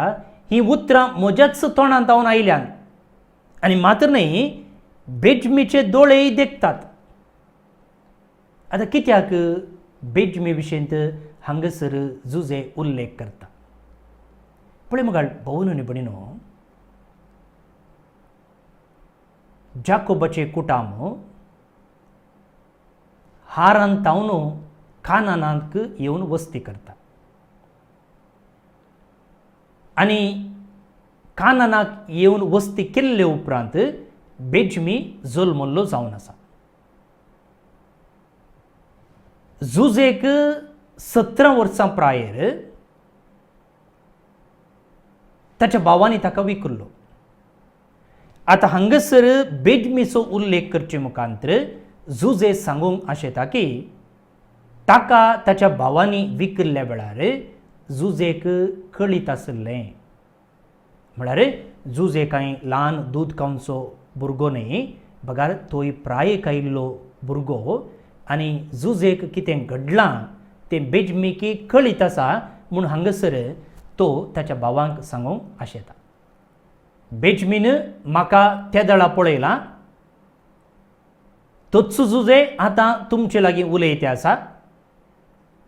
ही उतरां म्हज्याच तोंडांतावन आयल्यान आनी मात्र न्ही बेजमीचे दोळेय देखतात. आतां कित्याक बेजमी विशयंत हांगासर झुजे उल्लेख करता. पळय मुखार भोव न्ही भयणीनो, जाकोबाचे कुटाम हारांतावन कानानाक येवन वस्ती करता. आनी कानानाक येवन वस्ती केल्ले उपरांत बेजमी जल्मल्लो जावन आसा. झुजेक 17 वर्सां प्रायर ताच्या भावांनी ताका विकल्लो. आतां हांगासर बेजमीचो उल्लेख करचे मुखांतर झुजे सांगूंक आशेता की ताका ताच्या भावांनी विकल्ल्या वेळार झुजेक कळीत आसलें. म्हळ्यार झुजे कांय ल्हान दूद खावचो भुरगो न्ही, बगार तोय प्रायेक आयिल्लो भुरगो. आनी झुजेक कितें घडलां तें बेजमीकी कळीत आसा म्हूण हांगासर तो ताच्या भावांक सांगूंक आशेता. बेजमीन म्हाका त्या दळा पळयलां, तोच झुजे आतां तुमचे लागीं उलयते आसा.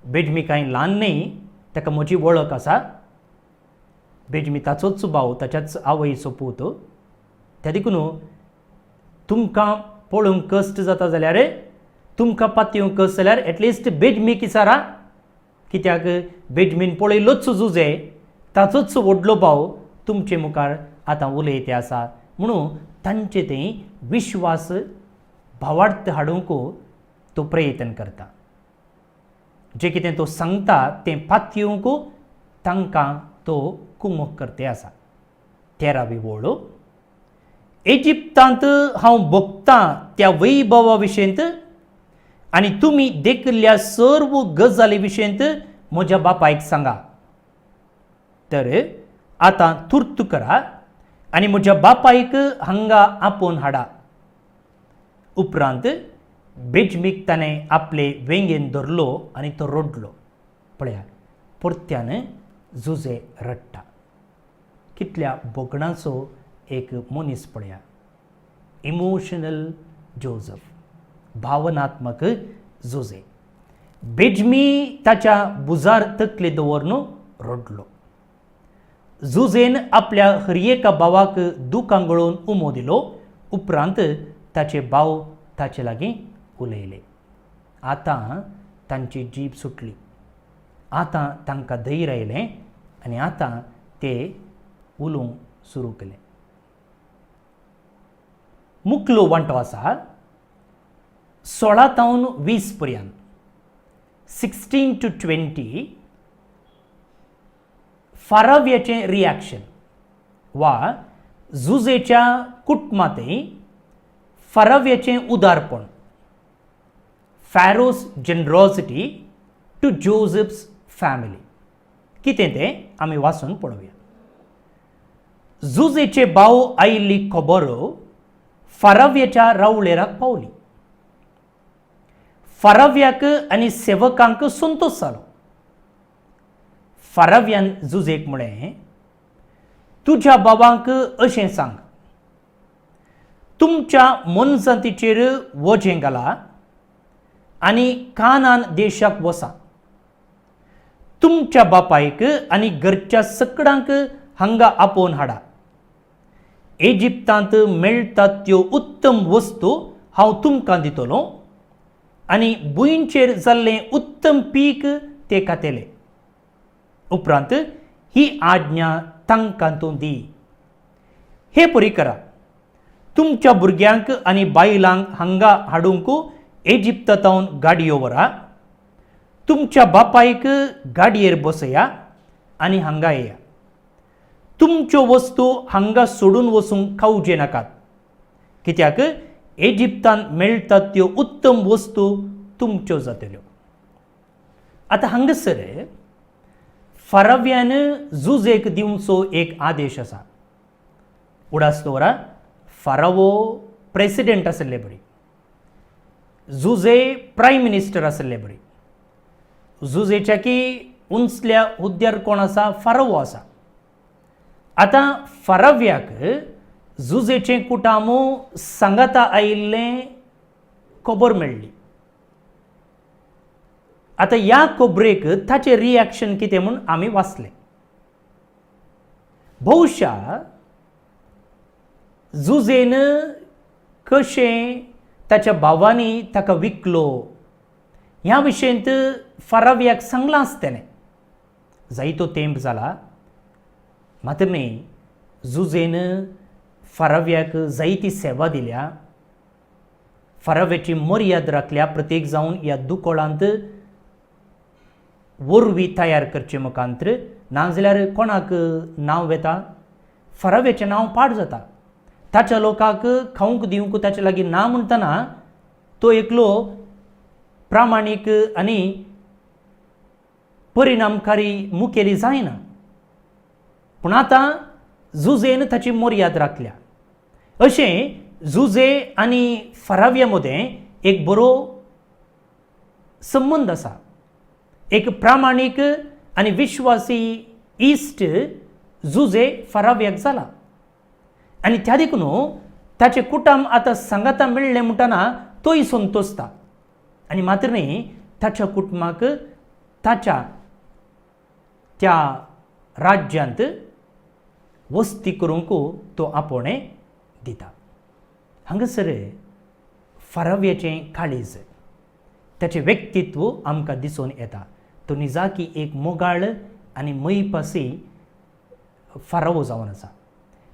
बेजमी कांय ल्हान न्ही, ताका म्हजी वळख आसा. बेजमी ताचोच भाव, ताच्याच आवयचो पूत. त्या देखून तुमकां पळोवंक कश्ट जाता जाल्यार, तुमकां पातयेवंक कश्ट जाल्यार एटलिस्ट बेजमीक विचारा. कित्याक बेजमीन पळयलोच झुजे, ताचोच व्हडलो भाव तुमचे मुखार आतां उलयते आसा म्हणून तांचे थंय विश्वास भावार्थ हाडूंक तो प्रयत्न करता. जे कितें तो सांगता तें पातयेवंक तांकां तो कुमक करते आसा. 13वी ओळ. इजिप्तांत हांव भोगतां त्या वैभवा विशयंत आनी तुमी देखल्या सर्व गजाली विशयंत म्हज्या बापायक सांगा. तर आतां तुर्त करा आनी म्हज्या बापायक हांगा आपोवन हाडा. उपरांत बेजमीक ताणें आपले वेंगेन धरलो आनी तो रडलो. पळया, परत्यान झुजे रडटा. कितल्या बोगणाचो एक मनीस पळया. इमोशनल जोझफ, भावनात्मक झुजे. बेजमी ताच्या बुजार तकले दवरून रडलो. झुजेन आपल्या हरएका भावाक दुखांगळोवन उमो दिलो. उपरांत ताचे भाव ताचे लागीं उलयले. आतां तांची जीब सुटली. आतां तांकां धैर्य आयलें आनी आतां ते उलोवंक सुरू केलें. मुखलो वांटो आसा 16 तावन 20 पर्यंत, 16 to 20. फाराव्याचें रिॲक्शन वा झुजेच्या कुटुंबांतय फाराव्याचें उदारपण. फॅरोस जनरॉसिटी टू जोझफ्स फॅमिली. कितें तें आमी वाचून पळोवया. झुजेचे भाव आयिल्ली खबर फाराव्याच्या रावळेराक पावली. फाराव्याक आनी सेवकांक संतोश जालो. फाराव्यान झुजेक म्हळें, तुज्या भावांक अशें सांग, तुमच्या मनजातीचेर वजें घाला आनी कानान देशाक वसा. तुमच्या बापायक आनी घरच्या सकडांक हांगा आपोवन हाडा. इजिप्तांत मेळटात त्यो उत्तम वस्तू हांव तुमकां दितलो आनी भुंयचेर जाल्लें उत्तम पीक ते खातेले. उपरांत ही आज्ञा तांकां तूं दी. हे परी करा. तुमच्या भुरग्यांक आनी बायलांक हांगा हाडूंक इजिप्तांत गाडयो व्हरा. तुमच्या बापायक गाडयेर बसया आनी हांगा येया. तुमच्यो वस्तू हांगा सोडून वचूंक खावचे नाकात, कित्याक इजिप्तांत मेळटात त्यो उत्तम वस्तू तुमच्यो जातल्यो. आतां हांगासर फाराव्यान जुजेक दिवचो एक आदेश आसा. उडास दवरा, फारावो प्रेसिडेंट आसले बरी, जुजे प्रायम मिनिस्टर आसले बरी. जुजेच्या की उंचल्या हुद्द्यार कोण आसा? फारावो आसा. आतां फाराव्याक जुजेचें कुटाम सांगाता आयिल्लें खबर मेळ्ळी. आतां ह्या खबरेक ताचें रिएक्शन कितें म्हूण आमी वाचलें. भोवशा जुजेन कशें ताच्या भावांनी ताका विकलो ह्या विशयंत फाराव्याक सांगलां आसतलें. जायतो तेंप जाला, मात्र न्ही जुजेन फाराव्याक जायती सेवा दिल्या. फाराव्याची मर्याद राखल्या. प्रत्येक जावन ह्या दुकोळांत वरवीं तयार करचे मुखांत्र, नाजाल्यार कोणाक नांव येता? फाराव्याचें नांव पाड जाता. ताच्या लोकांक खावंक दिवंक ताचे लागीं ना म्हणटना तो एकलो प्रामाणीक आनी परिणामकारी मुखेली जायना. पूण आतां जुजेन ताची मर्याद राखल्या. अशें जुजे आनी फाराव्या मदें एक बरो संबंद आसा. एक प्रामाणीक आनी विश्वासी इश्ट जुजे फाराव्याक जाला. आनी त्या देखून ताचे कुटुंब आतां सांगाता मेळ्ळें म्हणटना तोय संतोसता. आनी मात्र न्ही ताच्या कुटुंबाक ताच्या त्या राज्यांत वस्ती करूंक तो आपोवणें दिता. हांगासर फाराव्याचें काळीज, ताचें व्यक्तित्व आमकां दिसून येता. तो निजाकी एक मोगाळ आनी मैपासी फारावो जावन आसा.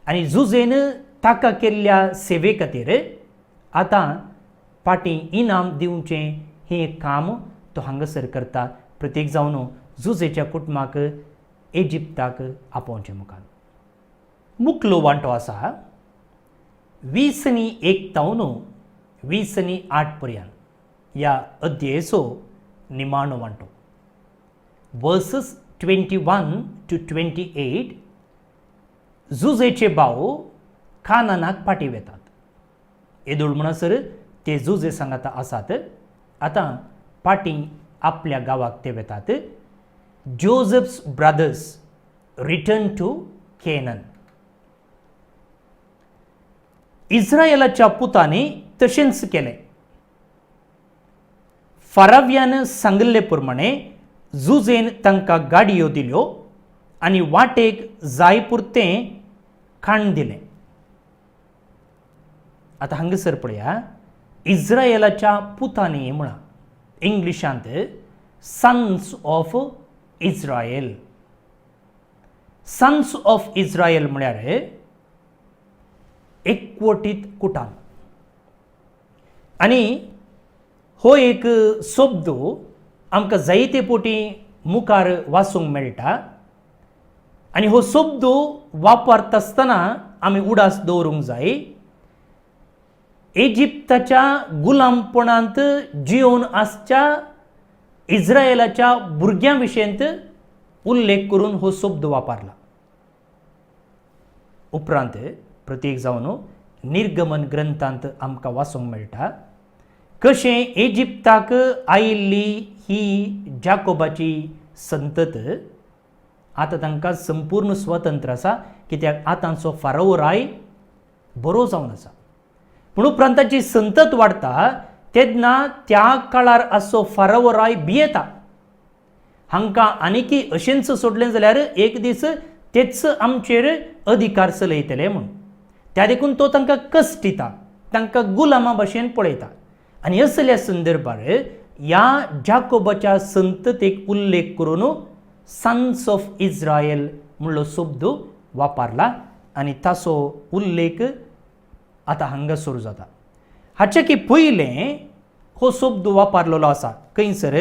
आनी जुजेन ताका केल्ल्या सेवे खातीर आतां फाटीं इनाम दिवचें हें एक काम तो हांगासर करता. प्रत्येक जावन जुजेच्या कुटुंबाक इजिप्ताक आपोवचें मुखार. मुखलो वांटो आसा 20:1 20:8 पर्यंत ह्या अध्यायाचो निमाणो वांटो. वर्सेस 21 to 28 जुजेचे भाव कानानाक फाटीं वेतात. येदोळ म्हणसर ते जुजे सांगाता आसात. आतां फाटीं आपल्या गांवाक ते वेतात. Joseph's brothers return to Canaan. इस्रायेलाच्या पुतांनी तशेंच केलें. फाराव्यान सांगले प्रमाणे जुजेन तांकां गाडयो दिल्यो आनी वाटेक जाय पुरतें खाण दिलें. आतां हांगासर पळया, इस्रायेलाच्या पुतांनी म्हणा इंग्लिशांत sons of Israel. Sons of Israel म्हळ्यार एकवटीत कुटुंब. आनी हो एक शब्द आमकां जायते पोटी मुखार वाचूंक मेळटा. आनी हो शब्द वापरता आसतना आमी उडास दवरूंक जाय. इजिप्ताच्या गुलामपणांत जिवन आसच्या इस्रायेलाच्या भुरग्यां विशयंत उल्लेख करून हो शब्द वापरला. उपरांत प्रत्येक जावन निर्गमन ग्रंथांत आमकां वाचूंक मेळटा कशें इजिप्ताक आयिल्ली ही जाकोबाची संतत आतां तांकां संपूर्ण स्वतंत्र आसा. कित्याक आतांचो फाराव राय बरो जावन आसा. पूण उपरांत ताची संतत वाडटा तेन्ना त्या काळार असो फारावराय भियेता हांकां आनीकी अशेंच सोडलें जाल्यार एक दीस तेच आमचेर अधिकार चलयतले म्हूण. त्या देखून तो तांकां कश्ट दिता, तांकां गुलामा भशेन पळयता. आनी असल्या संदर्भार ह्या जाकोबाच्या संततेक उल्लेख करून सन्स ऑफ इस्रायल म्हणलो शब्द वापरला आनी ताचो उल्लेख आतां हांगासर जाता. हाचे की पयलें हो शब्द वापरलेलो आसा खंयसर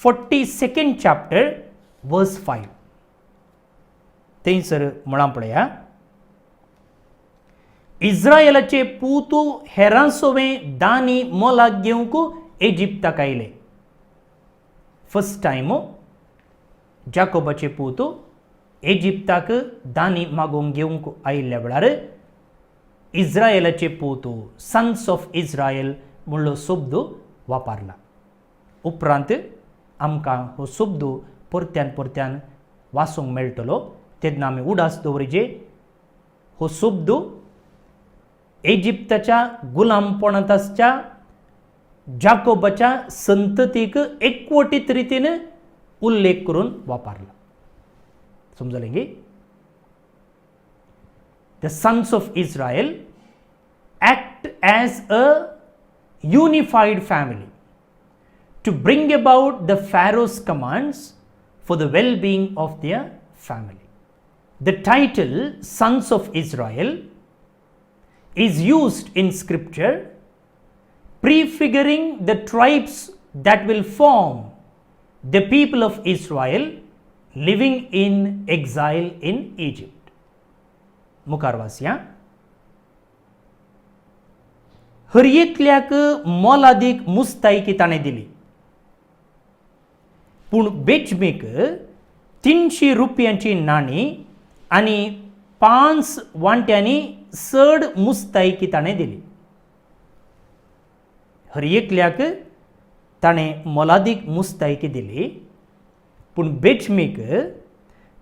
42nd chapter verse 5. थंयसर म्हळां पळया, इस्रायलाचे पूत हेरांसोवें दानी मोलाक घेवंक इजिप्ताक आयले. फर्स्ट टायम जाकोबाचे पूत इजिप्ताक दानी मागोवंक घेवंक आयिल्ल्या वेळार इस्रायलाचे पूत सन्स ऑफ इस्रायल म्हणलो शब्द वापरला. उपरांत आमकां हो शब्द परत्यान परत्यान वाचूंक मेळटलो तेन्ना आमी उडास दवरचे. हो शब्द इजिप्ताच्या गुलामपणांतच्या जाकोबाच्या संततीक एकवटीत रितीन उल्लेख करून वापरला. समजलें गे? The sons of Israel act as a unified family to bring about the Pharaoh's commands for the well-being of their family. The title Sons of Israel is used in scripture prefiguring the tribes that will form the people of Israel living in exile in Egypt. मुखारवासिया, हर एकल्याक मोलादीक मुस्तायकी ताणें दिली, पूण बेचमेक 300 रुपयांची नाणी आनी 5 वांट्यांनी चड मुस्तायकी ताणें दिली. हर एकल्याक ताणें मोलादीक मुस्तायकी दिली, पूण बेचमेक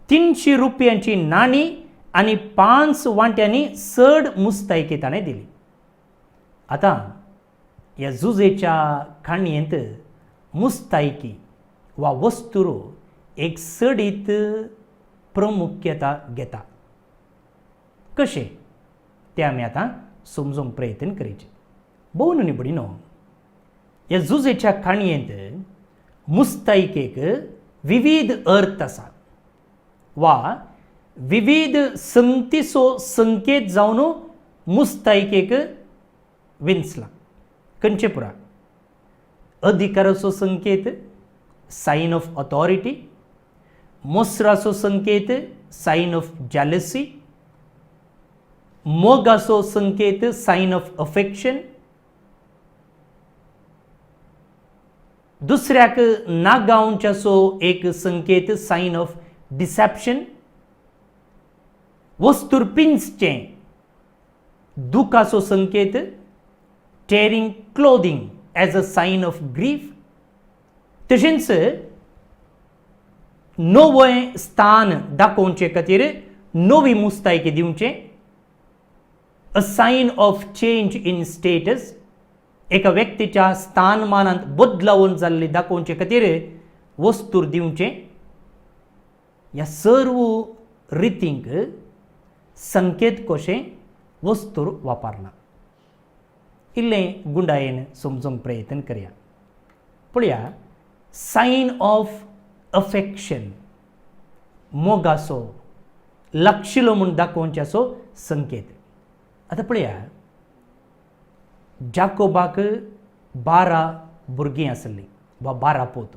300 रुपयांची नाणी आनी 5 वांट्यांनी चड मुस्तायकी ताणें दिली. आतां ह्या जुजेच्या काणयेंत मुस्तायकी वा वस्तुरो एक चडीत प्रमुख्यता घेता. कशें तें आमी आतां समजूंक प्रयत्न करचें. भोव न्हू निबडीनो, ह्या जुजेच्या काणयेंत मुस्तायकेक विविध अर्थ आसा वा विविध संगतीचो संकेत जावन मुस्तायकेक विंचला. खंयचे पुरा? अधिकाराचो संकेत, सायन ऑफ ऑथॉरिटी. मोसराचो संकेत, सायन ऑफ जॅलसी. मोगाचो संकेत, सायन ऑफ अफेक्शन. दुसऱ्याक नागांवच्याचो एक संकेत, सायन ऑफ डिसेप्शन. वस्तुरपिंचचे दुखाचो संकेत, tearing clothing as a sign of grief. तशेंच नवें स्थान दाखोवचे खातीर नवी मुस्तायकी दिवचे, a sign of change in status. एका व्यक्तीच्या स्थानमानांत बदलावून जाल्ली दाखोवचे खातीर वस्तूर दिवचे. ह्या सर्व रितींक संकेत कशें वस्तूर वापरला. इल्लें गुंडायेन समजूंक प्रयत्न करया. पळया, सायन ऑफ अफेक्शन, मोगाचो, लागशिलो म्हूण दाखोवच्याचो संकेत. आतां पळया, जाकोबाक 12 भुरगीं आसलीं वा 12 पूत.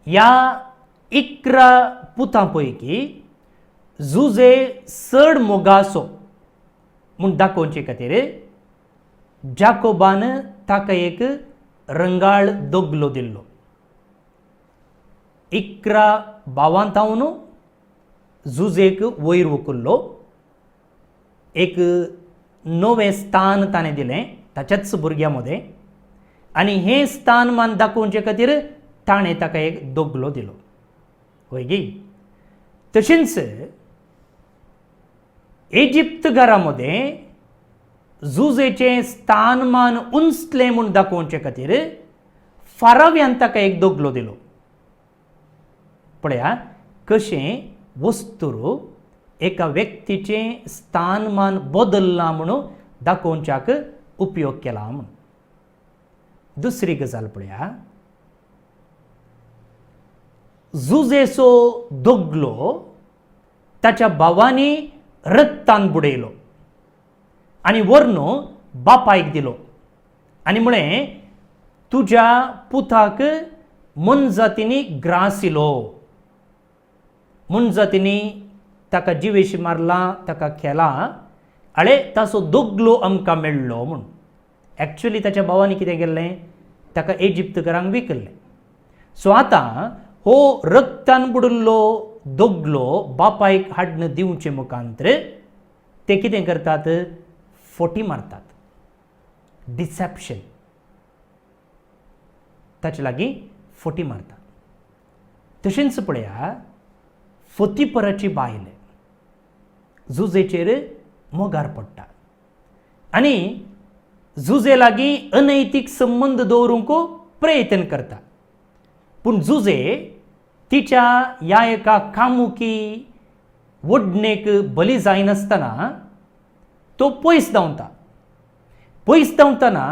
ह्या 11 पुतां पैकी जुजे चड मोगाचो म्हूण दाखोवचे खातीर जाकोबान ताका एक रंगाळ दोगलो दिल्लो. 11 भावांतावन जुजेक वयर व्हंकल्लो. एक नवें स्थान ताणें दिलें ताच्याच भुरग्यां मदें, आनी हें स्थानमान दाखोवचे खातीर ताणें ताका एक दोगलो दिलो. होय गे? तशेंच इजिप्त घरामध्ये झुजेचे स्थानमान उंचले म्हूण दाखोवचे खातीर फाराव्यान ताका एक दोगलो दिलो. पळया कशें वस्तूर एका व्यक्तीचें स्थानमान बदल्लां म्हणून दाखोवच्याक उपयोग केला म्हूण. दुसरी गजाल पळया, झुजेचो दोगलो ताच्या भावांनी रक्तान बुडयलो आनी व्हरून बापायक दिलो आनी म्हळें तुज्या पुताक मनजातींनी ग्रासिलो. मनजातींनी ताका जिवेशी मारला, ताका केला, आळे ताचो दोगलो आमकां मेळ्ळो म्हूण. एक्चुअली ताच्या भावांनी कितें केल्लें, ताका इजिप्तकारांक विकल्लें. सो आतां हो रक्तान बुडिल्लो दोगलो बापायक हाडून दिवचे मुखांतर ते कितें करतात, फोटी मारतात. डिसेप्शन, ताचे लागीं फोटी मारतात. तशेंच पळया फोतीपराची बायल झुजेचेर मोगार पडटा आनी झुजे लागीं अनैतीक संबंद दवरूंक प्रयत्न करता. पूण झुजे तिच्या ह्या एका कामुकी वडणेक बली जायनासतना तो पयस धांवता. पयस धांवतना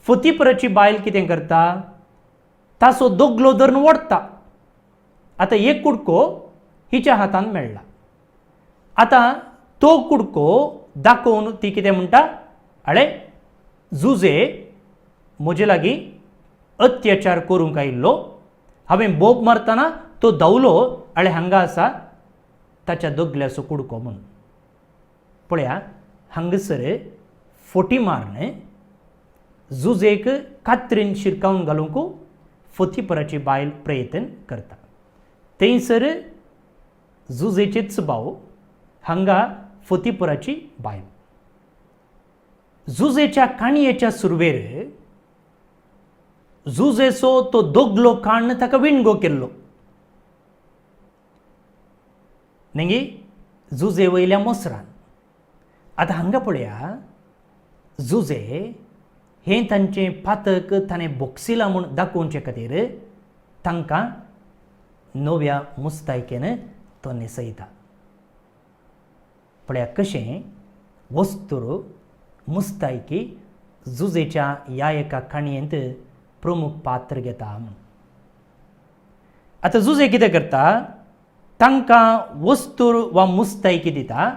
फोतीपराची बायल कितें करता, ताचो दोगलो धरून ओडटा. आतां एक कुडको हिच्या हातान मेळ्ळा. आतां तो कुडको दाखोवन ती कितें म्हणटा, आळे झुजे म्हजे लागीं अत्याचार करूंक आयिल्लो, हांवें बोब मारतना तो धांवलो, आळे हांगा आसा ताच्या दोगल्याचो कुडको म्हणून. पळया हांगासर फोटी मारन झुजेक कात्रीन शिरकावन घालूंक फोतीपराची बायल प्रयत्न करता. थंयसर झुजेचेच भाव, हांगा फोतीपराची बायल. झुजेच्या काणयेच्या सुरवेर झुजेचो तो दोगलो काण ताका विणगो केल्लो. न्ही झुजे वयल्या मोसरान. आतां हांगा पळया झुजे हें तांचें पातक ताणें बोगसिलां म्हूण दाखोवचे खातीर तांकां नव्या मुस्तायकेन तो न्हेसयता. पळया कशें वस्तूर मुस्तायकी झुजेच्या ह्या एका काणयेंत प्रमुख पात्र घेता म्हूण. आतां झुजे कितें करता, तांकां वस्तूर वा मुस्तायकी दिता,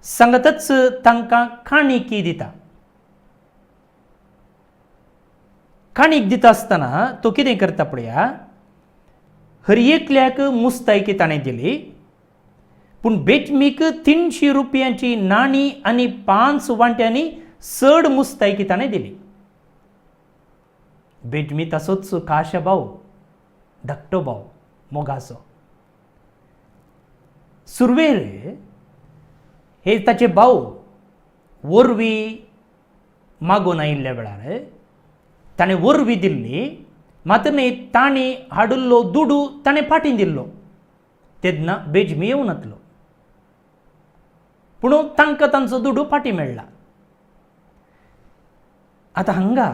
सांगतच तांकां काणिकी दिता. काणीक दिता आसतना तो कितें करता पळया, हर एकल्याक मुस्तायकी ताणें दिली, पूण बेटमीक 300 रुपयांची नाणी आनी 5 वांट्यांनी चड मुस्तायकी ताणें दिली. बेटमी तसोच काशा भाव, धाकटो भाव मोगाचो. सुरवेर हे ताचे भाव वरवीं मागून आयिल्ल्या वेळार ताणें वरवीं दिल्ली, मात्र न्ही तांणी हाडिल्लो दुडू ताणें फाटीं दिल्लो. तेन्ना बेटमी येवं नातलो, पूण तांकां तांचो दुडू फाटीं मेळ्ळा. आतां हांगा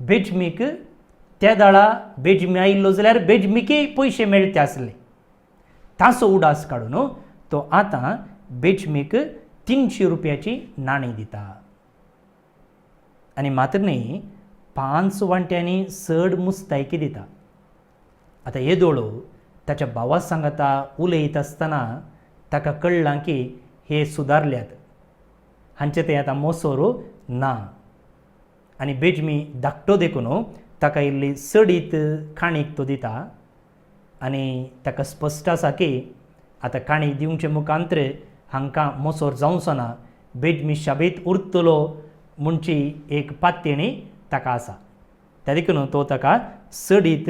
बेटमीक त्या दाळा बेटमी आयिल्लो जाल्यार बेटमीकय पयशे मेळटे आसले. ताचो उडास काडून तो आतां बेटमीक 300 रुपयाची नाणी दिता आनी मात्र न्ही 5 वांट्यांनी चड मुस्तायकी दिता. आतां येदोळो ताच्या भावा सांगता उलयत आसतना ताका कळ्ळां की हे सुदारल्यात, हांचे ते आतां मोसोर ना. आनी बेटमी धाकटो देखून ताका इल्ली चडीत काणीक तो दिता आनी ताका स्पश्ट आसा की आतां काणी दिवचे मुखांतर हांकां मोसोर जावचो ना. बेटमी शाबेत उरतलो म्हणची एक पात्येणी ताका आसा, त्या देखून तो ताका चडीत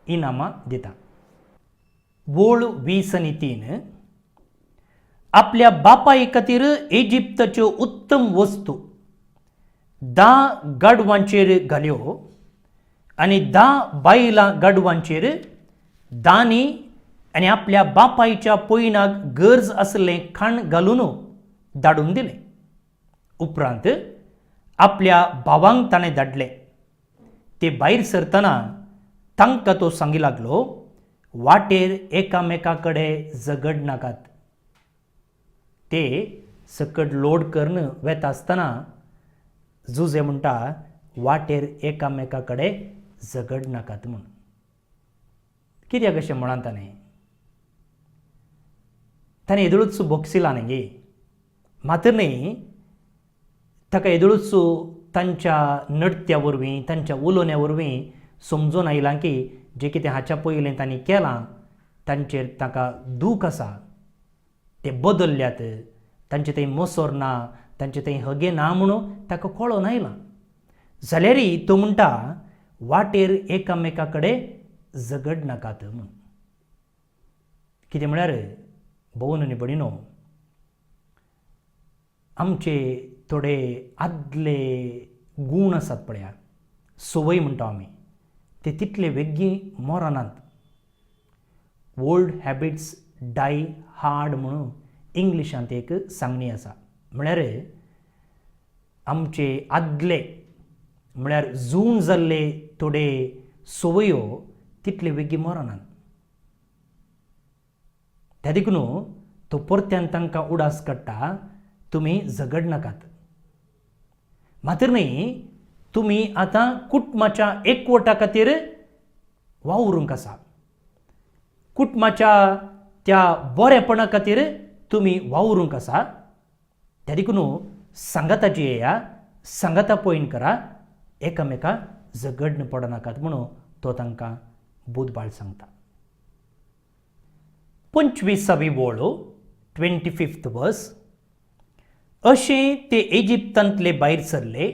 इनामां दिता. वोळ 20:3 आपल्या बापाय खातीर इजिप्ताच्यो उत्तम वस्तू 10 गाडवांचेर घाल्यो आनी 10 बायलां गाडवांचेर दानी आनी आपल्या बापायच्या पयणाक गरज आसलें खाण घालून धाडून दिलें. उपरांत आपल्या भावांक ताणें धाडले. ते भायर सरतना तांकां तो सांगी लागलो, वाटेर एकामेका कडेन झगड नाकात. ते सकट लोड करून वेता आसतना जुजे म्हणटा, वाटेर एकामेका कडेन झगड नाकात म्हूण. कित्याक अशें म्हणा ताणें येदळूच बोगसिला न्ही, मात्र न्ही ताका येदळूच तांच्या नृत्या वरवीं तांच्या उलोवण्या वरवीं समजून आयलां की जें कितें हाच्या पयलें तांणी केलां तांचेर ताका दूख आसा, ते बदल्ल्यात, तांचे थंय मसोर ना, तांचे थंय हगे ना म्हणून ताका कळोन आयलां. जाल्यारय तो म्हणटा, वाटेर एकामेका कडेन झगड नाकात म्हूण. कितें म्हळ्यार भोवन आनी भयणीनो, आमचे थोडे आदले गूण आसात पळया, संवय म्हणटा आमी, ते तितले वेग्गी मरनात. ओल्ड हॅबिट्स डाय हार्ड म्हणून इंग्लिशांत एक सांगणी आसा. म्हळ्यार आमचे आदले म्हळ्यार जून जाल्ले थोडे संवयो तितले वेग्गी मरनात. त्या देखून तो परत्यान तांकां उडास काडटा, तुमी झगड नाकात. मात्र न्ही तुमी आतां कुटुंबाच्या एकवटा खातीर वावरूंक आसा. कुटुंबाच्या त्या बरेपणा खातीर तुमी वावरूंक आसा. त्या देखून सांगाताची येया, सांगाता पळयन करा, एकामेका झगड पडनाकात म्हणून तो तांकां बुधबाळ सांगता. 25वी ओळ 25th वर्स. अशें ते इजिप्तांतले भायर सरले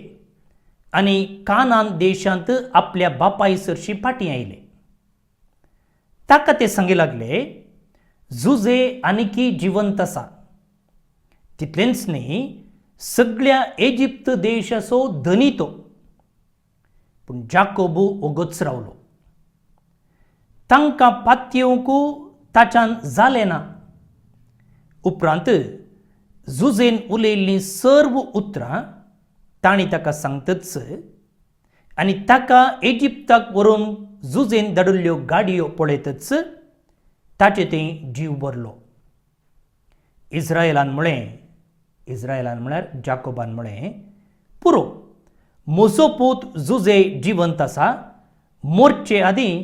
आनी कानान देशांत आपल्या बापाय सरशी फाटीं आयले. ताका ते सांगी लागले, जुजे आनीकी जिवंत आसा. तितलेंच न्ही, सगळ्या इजिप्त देशाचो धनी तो. पूण जाकोब ओगोच रावलो. तांकां पातयेवंक ताच्यान जालें ना. उपरांत जुजेन उलयल्लीं सर्व उतरां तांणी ताका सांगतच आनी ताका इजिप्ताक व्हरून जुजेन धाडिल्ल्यो गाडयो पळयतच ताचे थंय जीव भरलो. इस्रायलान म्हळ्यार जाकोबान म्हळें, पुरो, म्हजो पूत जुजे जिवंत आसा, मोरचे आदीं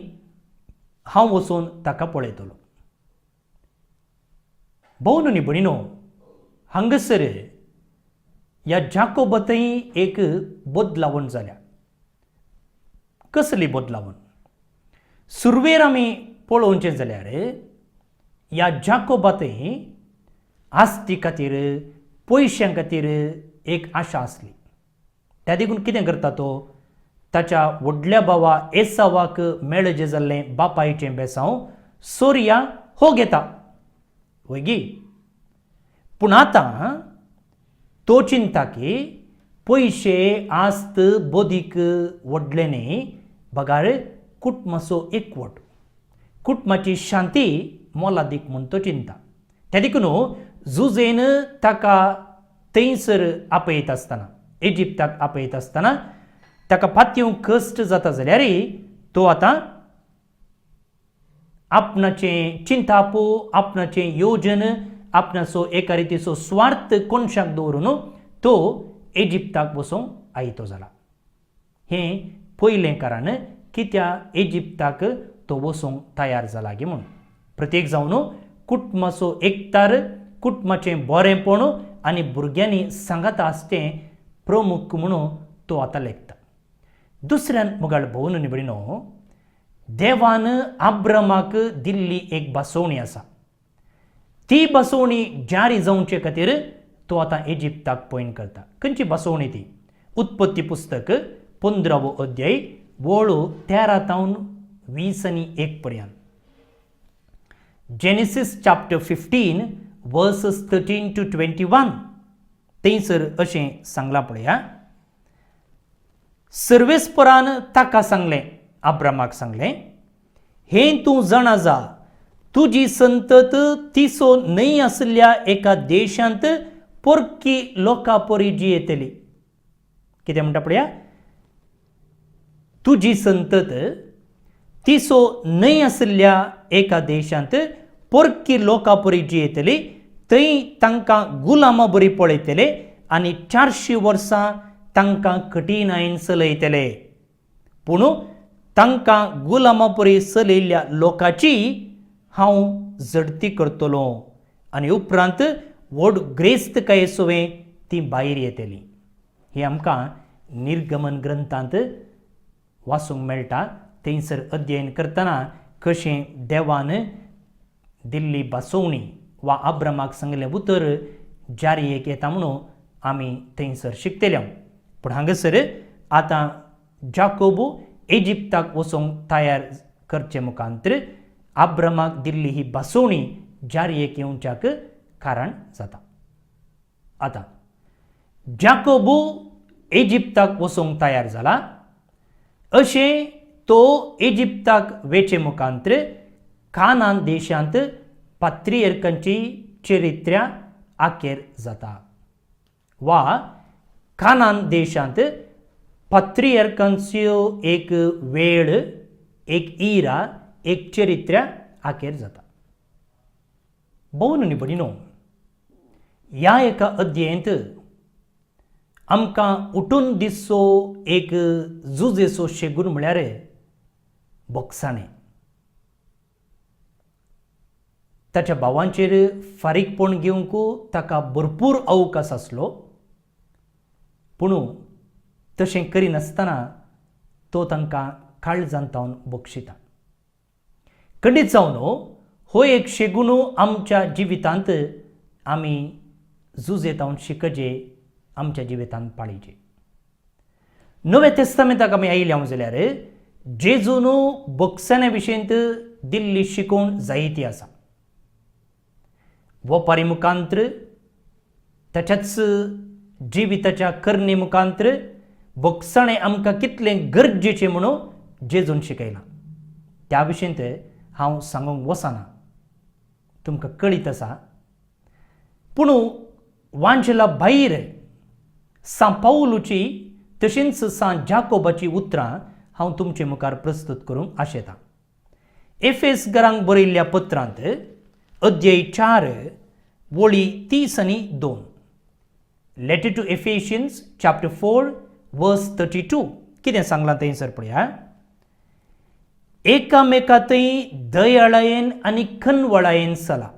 हांव वचून ताका पळयतलो. भोवन आनी भयणीनो, हांगासर ह्या जाकोबातय एक बदलावण जाल्या. कसली बदलावण? सुरवेर आमी पळोवचें जाल्यार ह्या जाकोबातय आस्ती खातीर, पयशां खातीर एक आशा आसली. त्या देखून कितें करता तो, ताच्या व्हडल्या भावा एसावाक मेळजें जाल्लें बापायचें बेसांव सोर्या हो घेता. वयगी पूण आतां तो चिंता की पयशे, आस्त, बोदीक व्हडले न्ही, बगार कुटुंबाचो एकवट, कुटुंबाची शांती मोलादीक म्हूण तो चिंता. त्या देखून जुजेन ताका थंयसर आपयत आसतना, इजिप्ताक आपयत आसतना ताका पातयेवंक कश्ट जाता जाल्यारय तो आतां आपणाचें चिंतापू, आपणाचें योजन, आपणाचो एका रितीचो स्वार्थ कोणशाक दवरून तो इजिप्ताक वचोंक आयतो जाला. हें पयलें कारण कित्या इजिप्ताक तो वचोंक तयार जाला गे म्हूण. प्रत्येक जावन कुटुंबाचो एकतार, कुटुंबाचें बरेंपण आनी भुरग्यांनी सांगाता आसचें प्रमुख म्हणून तो आतां लेखता. दुसऱ्यान मुगाळ भोवन आनी भयणीनो, देवान आब्रामाक दिल्ली एक बसवणी आसा. ती बसवणी जारी जावचे खातीर तो आतां इजिप्ताक पयन करता. खंयची बसवणी ती? उत्पत्ती पुस्तक 15वो अध्याय ओळ 13 तावन 20 पर्यंत. Genesis chapter 15 versus 13 to 21. थंयसर अशें सांगलां पळया. सर्वेस्परान ताका सांगलें, आब्रामाक सांगलें, हें तूं जाणा जा, तुजी संतत तिसो न्हय आसल्या एका देशांत पोरकी लोकां परी जियेतली. कितें म्हणटा पळया, तुजी संतत तिसो न्हय आसल्या एका देशांत पोरकी लोकां परी जियेतली. थंय तांकां गुलामा बरी पळयतले आनी 400 वर्सां तांकां कठिनायेन चलयतले. पूण तांकां गुलामा परी चलयल्ल्या लोकांची हांव झडती करतलो आनी उपरांत व्हड ग्रेस्तकाये सोवें ती भायर येतली. ही आमकां निर्गमन ग्रंथांत वाचूंक मेळटा. थंयसर अध्ययन करतना कशें देवान दिल्ली बसोवणी वा अब्रामाक सांगलें उतर जारयेक येता म्हणून आमी थंयसर शिकतले. पूण हांगासर आतां जाकोब इजिप्ताक वचोंक तयार करचे मुखांतर अब्रामाक दिल्ली ही बसोवणी जारयेक येवच्याक कारण जाता. आतां जाकोब इजिप्ताक वचोंक तयार जाला. अशें तो इजिप्ताक वेचे मुखांतर कानान देशांत पात्रियर्कांची चरित्र्या आखेर जाता. वा कानान देशांत पात्रियर्कांचो एक वेळ, एक इरा, एक चरित्र्या आखेर जाता. भोवन न्ही भयणीनो, ह्या एका अध्ययनांत आमकां उठून दिसचो एक जुजेचो शेगून म्हळ्यार बोगसाणें. ताच्या भावांचेर फारीकपण घेवंक ताका भरपूर अवकाश आसलो. पूण तशें करिनासतना तो तांकां काळजांत तावन बक्षिता. खंडीत जावन हो एक शेगून आमच्या जिवितांत आमी झुजेत तावन शिकचे, आमच्या जिवितांत पाळीचे. नवे तेस्तामेंताक आमी आयल्या जाल्यार जेजून बोगसाण्या विशयींत दिल्ली शिकोवण जायती आसा. वोपारी मुखांतर, ताच्याच जिविताच्या करणे मुखांतर बोगसाणें आमकां कितलें गरजेचें म्हणून जेजून शिकयलां. त्या विशयींत हांव सांगूंक वचना, तुमकां कळीत आसा. पूण वांजेला भायर सा पावलूची तशेंच सा जाकोबाची उतरां हांव तुमचे मुखार प्रस्तूत करूंक आशेतां. एफेस घरांक बरयल्ल्या पत्रांत अध्याय 4 वळी 30 आनी 2. लेटर टू एफेशियन्स चॅप्टर 4 वर्स 32 कितें सांगलां थंयसर पळया. एकामेकांतय दयाळायेन आनी खनवळायेन चला.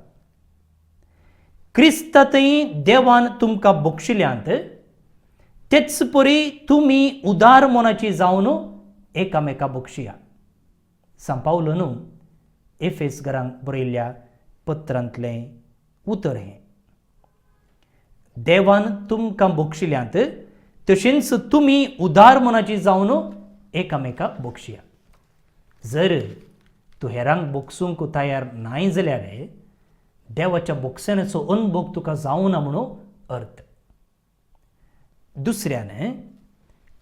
क्रिस्तांतय देवान तुमकां बक्षिल्यांत तेच परी तुमी उदार मनाची जावन एकामेकां बक्षिया. सांपावलो एफेस घरांक बरयल्ल्या पत्रांतलें उतर हें. देवान तुमकां बक्षिल्यांत तशेंच तुमी उदार मनाची जावन एकामेकाक बक्षिया. जर तूं हेरांक बक्षूंक तयार नाय जाल्यार देवाच्या बक्षण्याचो अनुभव तुका जावना म्हणून अर्थ. दुसऱ्यान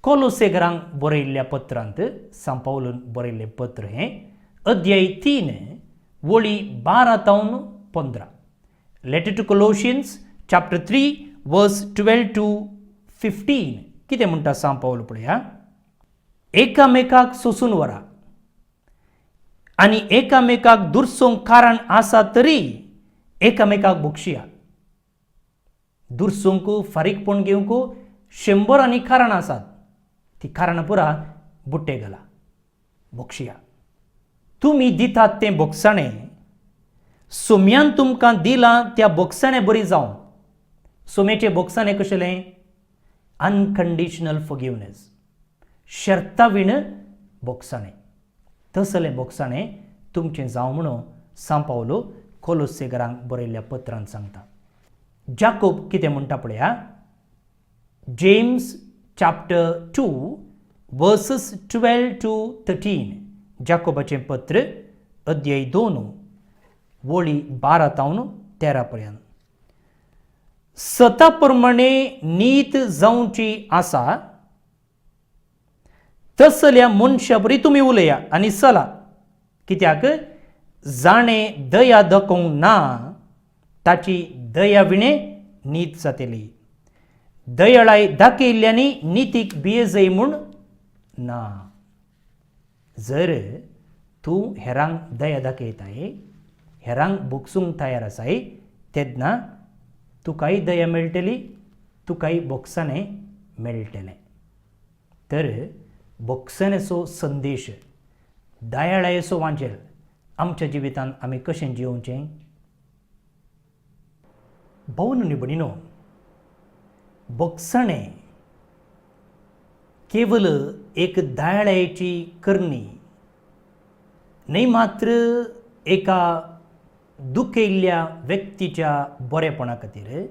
कोलोसे घरांक बरयल्ल्या पत्रांत सांपावलून बरयल्लें पत्र हें अध्याय 3 वळी 12 तावन 15. लेटर टू कोलोशियन्स चॅप्टर 3 वर्स 12 to 15 कितें म्हणटा सांपावलो पळया. एकामेकाक सोसून व्हरा आनी एकामेकाक दुरसोंक कारण आसा तरी एकामेकाक बक्षिया. दुरसोंक फारीकपण घेवंक 100 आनी कारणां आसात. ती कारणां पुरा बुट्टे घाला, बक्षिया. तुमी दितात तें बोगसाणें सोम्यान तुमकां दिलां त्या बोगसाणें बरी जावन. सोम्याचें बोगसाणें कशेलें? अनकंडिशनल फॉरगिवनेस, शर्ता विण बोगसाणें. तसलें बोगसाणें तुमचें जावं म्हणून सांपावलो कोलोसे घरांक बरयल्ल्या पत्रांत सांगता. जाकोब कितें म्हणटा पळया. जेम्स चॅप्टर 2 वर्सेस 12 to 13 जाकोबाचें पत्र अध्याय 2 वळी 12 तावन 13 पर्यंत. सता प्रमाणे नीत जावची आसा तसल्या मनशा बरी तुमी उलया आनी चला. कित्याक जाणें दया दाखोवंक ना ताची दया विणे नीत जातली. दयाळाय दाखयिल्ल्यानी नितीक बिये म्हूण ना. जर तूं हेरांक दया दाखयताय, हेरांक बोगसूंक तयार आसाय, तेन्ना तुकाय दया मेळटली, तुकाय बोगसणें मेळटलें. तर बोगसणेचो संदेश, दयाळायेचो वांजेल आमच्या जिवितांत आमी कशें जिवोवचें? भावन आनी भयणीनो, बोगसणें केवल एक दयाळायेची करणी न्हय, मात्र एका दुखेल्ल्या व्यक्तीच्या बरेपणा खातीर,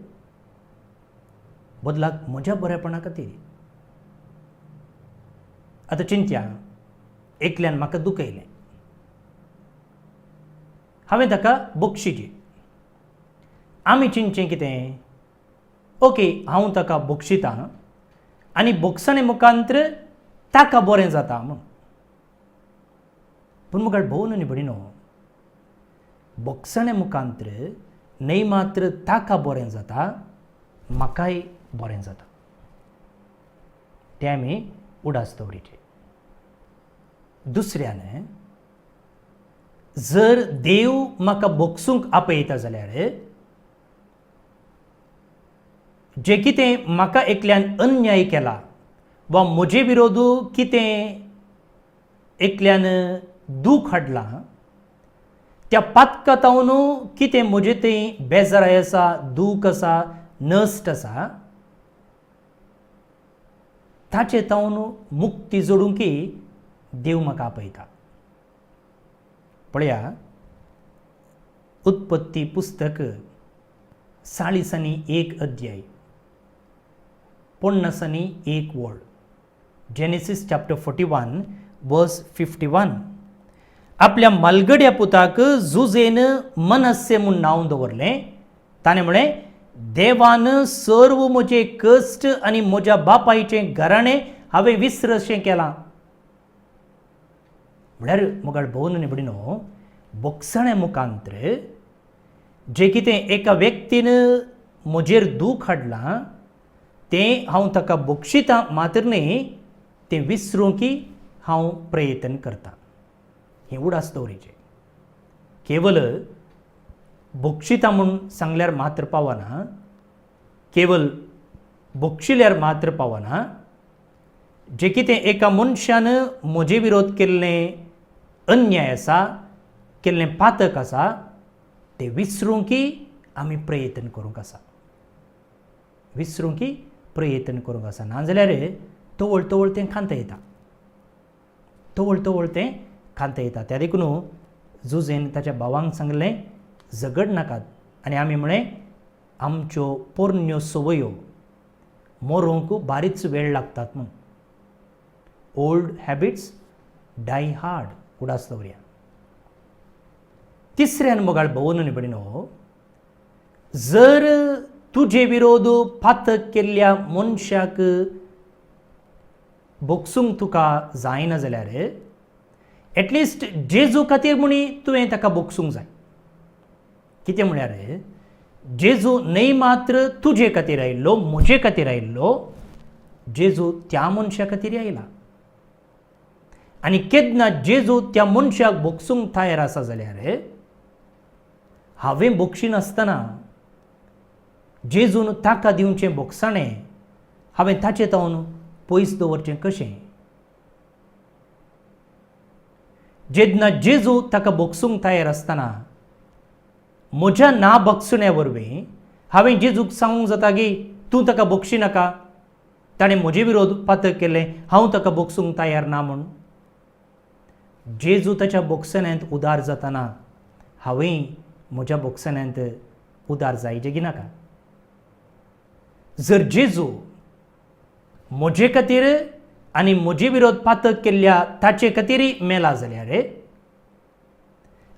बदलाक म्हज्या बरेपणा खातीर. आतां चिंत्या, एकल्यान म्हाका दुखयलें, हांवें ताका बक्षिली. आमी चिंतचें कितें? ओके, हांव ताका बक्षितां आनी बोगसणे मुखांत्र ताका बरें जाता म्हूण. पूण मुखार भोवन आनी भयणीनो, बोगसणे मुखांत्र न्हय मात्र ताका बरें जाता, म्हाकाय बरें जाता. तें आमी उडास दवरीचें. दुसऱ्यान, जर देव म्हाका बोगसूंक आपयता जाल्यार जे कितें म्हाका एकल्यान अन्याय केला वा म्हजे विरोध कितें एकल्यान दूख हाडलां, त्या पातकातावन कितें म्हजे थंय बेजाराय आसा, दूख आसा, नश्ट आसा, ताचे तावन मुक्ती जोडूंकी देव म्हाका आपयता. पळया, उत्पत्ती पुस्तक 40 अध्याय 50 वळ. जेनेसीस चॅप्टर 41 वर्स 51. आपल्या मलगड्या पुताक जुजेन मनस्से म्हूण नांव दवरलें. ताणें म्हळें, देवान सर्व म्हजे कश्ट आनी म्हज्या बापायचें घराणें हांवें विसरशें केलां. म्हळ्यार मुगाळ भोवन आनी भयणीनो, बोगसण्या मुखांत्र जें कितें एका व्यक्तीन म्हजेर दूख हाडलां, तें हांव ताका बक्षितां मात्र न्ही, तें विसरूंकी हांव प्रयत्न करतां. हें उडास दवरीचें. केवल बक्षितां म्हूण सांगल्यार मात्र पावना, केवल बक्षिल्यार मात्र पावना. जें कितें एका मनशान म्हजे विरोध केल्लें अन्याय आसा, केल्लें पातक आसा, तें विसरूंकी आमी प्रयत्न करूंक आसा. विसरूंकी प्रयत्न करूंक आसा. नाजाल्यार तवळ तवळ तें खांता येता, तवळ तवळ तें खांता येता. त्या देखून जुजेन ताच्या भावांक सांगलें, झगड नाकात. आनी आमी म्हळें, आमच्यो पोरण्यो संवयो मरोवंक बारीच वेळ लागतात म्हूण. Old habits die hard. उडास दवरया. तिसऱ्यान मुगाळ भोवन आनी भयणीनो, जर तुजे विरोध पातक केल्ल्या मनशाक बोगसूंक तुका जायना जाल्यार एटलिस्ट जेजू खातीर म्हणी तुवें ताका बोगसूंक जाय. कितें म्हळ्यार जेजू न्हय मात्र तुजे खातीर आयिल्लो, म्हजे खातीर आयिल्लो, जेजू त्या मनशा खातीर आयला. आनी केन्ना जेजू त्या मनशाक बोगसूंक तयार आसा जाल्यार हांवें बोगशिनासतना जेजून ताका दिवचें बोगसणें हांवें ताचे तावन पयस दवरचें कशें? जेन्ना जेजू ताका बोगसूंक तयार आसतना म्हज्या ना बक्षण्या वरवीं हांवें जेजूक सांगूंक जाता की तूं ताका बक्षिनाका, ताणें म्हजे विरोध पातक केलें, हांव ताका बोगसूंक तयार ना म्हूण. जेजू ताच्या बोगसण्यांत उदार जातना हांवें म्हज्या बोगसण्यांत उदार जायचें की नाका. जर जेजू म्हजे खातीर आनी म्हजे विरोध पातक केल्ल्या ताचे खातीर मेला जाल्यार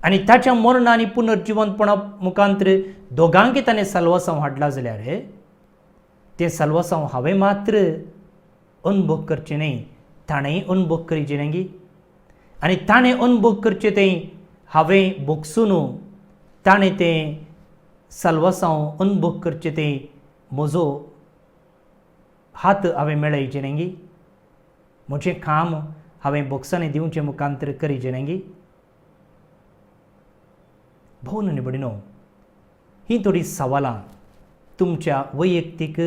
आनी ताच्या मरण आनी पुनर्जिवंतपणा मुखांत्र दोगांकय ताणें साल्वासांव हाडला जाल्यार तें साल्वासांव हांवें मात्र अनुभव करचें न्हय, ताणेंय अनुभव करचें न्ही. आनी ताणें अनुभव करचें तें हांवें बोगसून ताणें तें साल्वासांव अनुभव करचें तें म्हजो हात हांवें मेळयचे न्ही, म्हजें काम हांवें बॉक्सांनी दिवचे मुखांतर करीचे न्ही. भोवन आनी भयणीनो, ही थोडी सवालां तुमच्या वैयक्तीक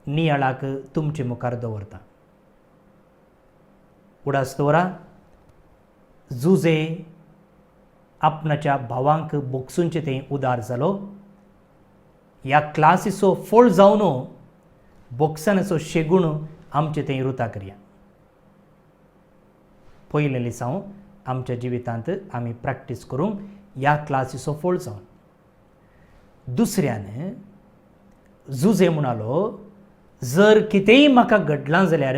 नियाळाक तुमचे मुखार दवरता. उडास दवरा, जुजे आपणाच्या भावांक बॉक्सूंचे थंय उदार जालो. ह्या क्लासीचो फळ जावन बॉक्सांचो शेगूण आमचे थंय रुता करया. पयले लिसांव आमच्या जिवितांत आमी प्रॅक्टीस करूंक ह्या क्लासीचो फळ जावन. दुसऱ्यान जुजे म्हणालो, जर कितेंय म्हाका घडलां जाल्यार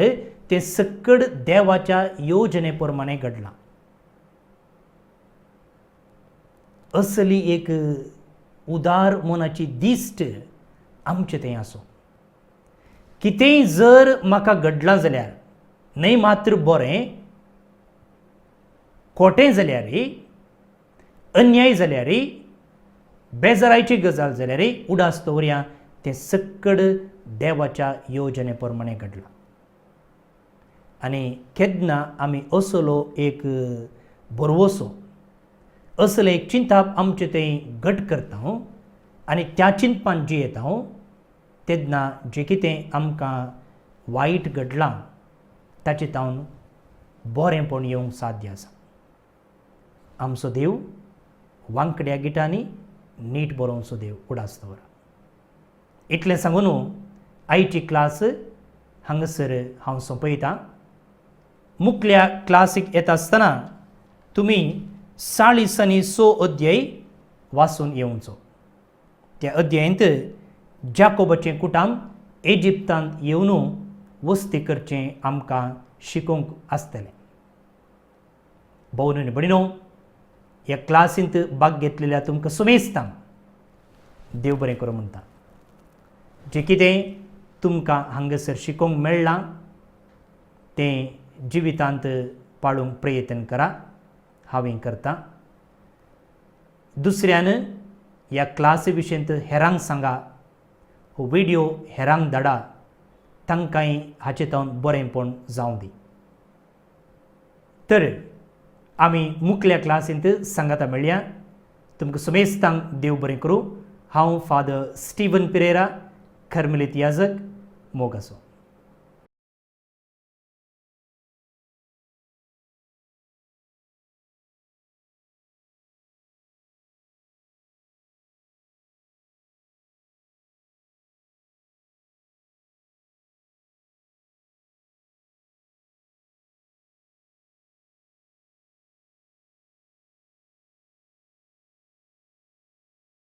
तें सकड देवाच्या योजने प्रमाणे घडलां. असली एक उदार मनाची दिश्ट आमचे थंय आसूं. कितेंय जर म्हाका घडलां जाल्यार, न्हय मात्र बरें, खोटें जाल्यार, अन्याय जाल्यार, बेजारायची गजाल जाल्यार उडास दवरया, तें सकड देवाच्या योजने प्रमाणे घडलां. आनी केन्ना आमी असलो एक भरवोसो, असले एक चिंताप आमचे थंय घट करता आनी त्या चिंतपान जियेता, तेन्ना जें कितें आमकां वायट घडलां ताचे तावन बरेंपण येवंक साध्य आसा. आमचो देव वांकड्या गिटांनी नीट बरोवचो देव. उडास दवरा. इतलें सांगून आयची क्लास हांगासर हांव सोंपयतां. मुखल्या क्लासीक येता आसतना तुमी 40 आनी 6 अध्याय वाचून येवचो. त्या अध्यायांत जाकोबाचें कुटाम इजिप्तांत येवन वस्ती करचें आमकां शिकोवंक आसतलें. भोवन आनी भयणीनो, ह्या क्लासींत भाग घेतलेल्या तुमकां सुमेस्तांक देव बरें करूं म्हणटा. जें कितें तुमकां हांगासर शिकोवंक मेळ्ळां तें जिवितांत पाळूंक प्रयत्न करा. हांवें करतां. दुसऱ्यान ह्या क्लासी विशीं हेरांक सांगा, हो व्हिडिओ हेरांक धाडा, तांकांय हाचे तावन बरेंपण जावं दी. तर आमी मुखल्या क्लासींत सांगाता मेळया. तुमकां सुमेस्तांक देव बरें करूं. हांव फादर स्टीवन पेरेरा, कर्मेलीत याजक, मोग आसूं.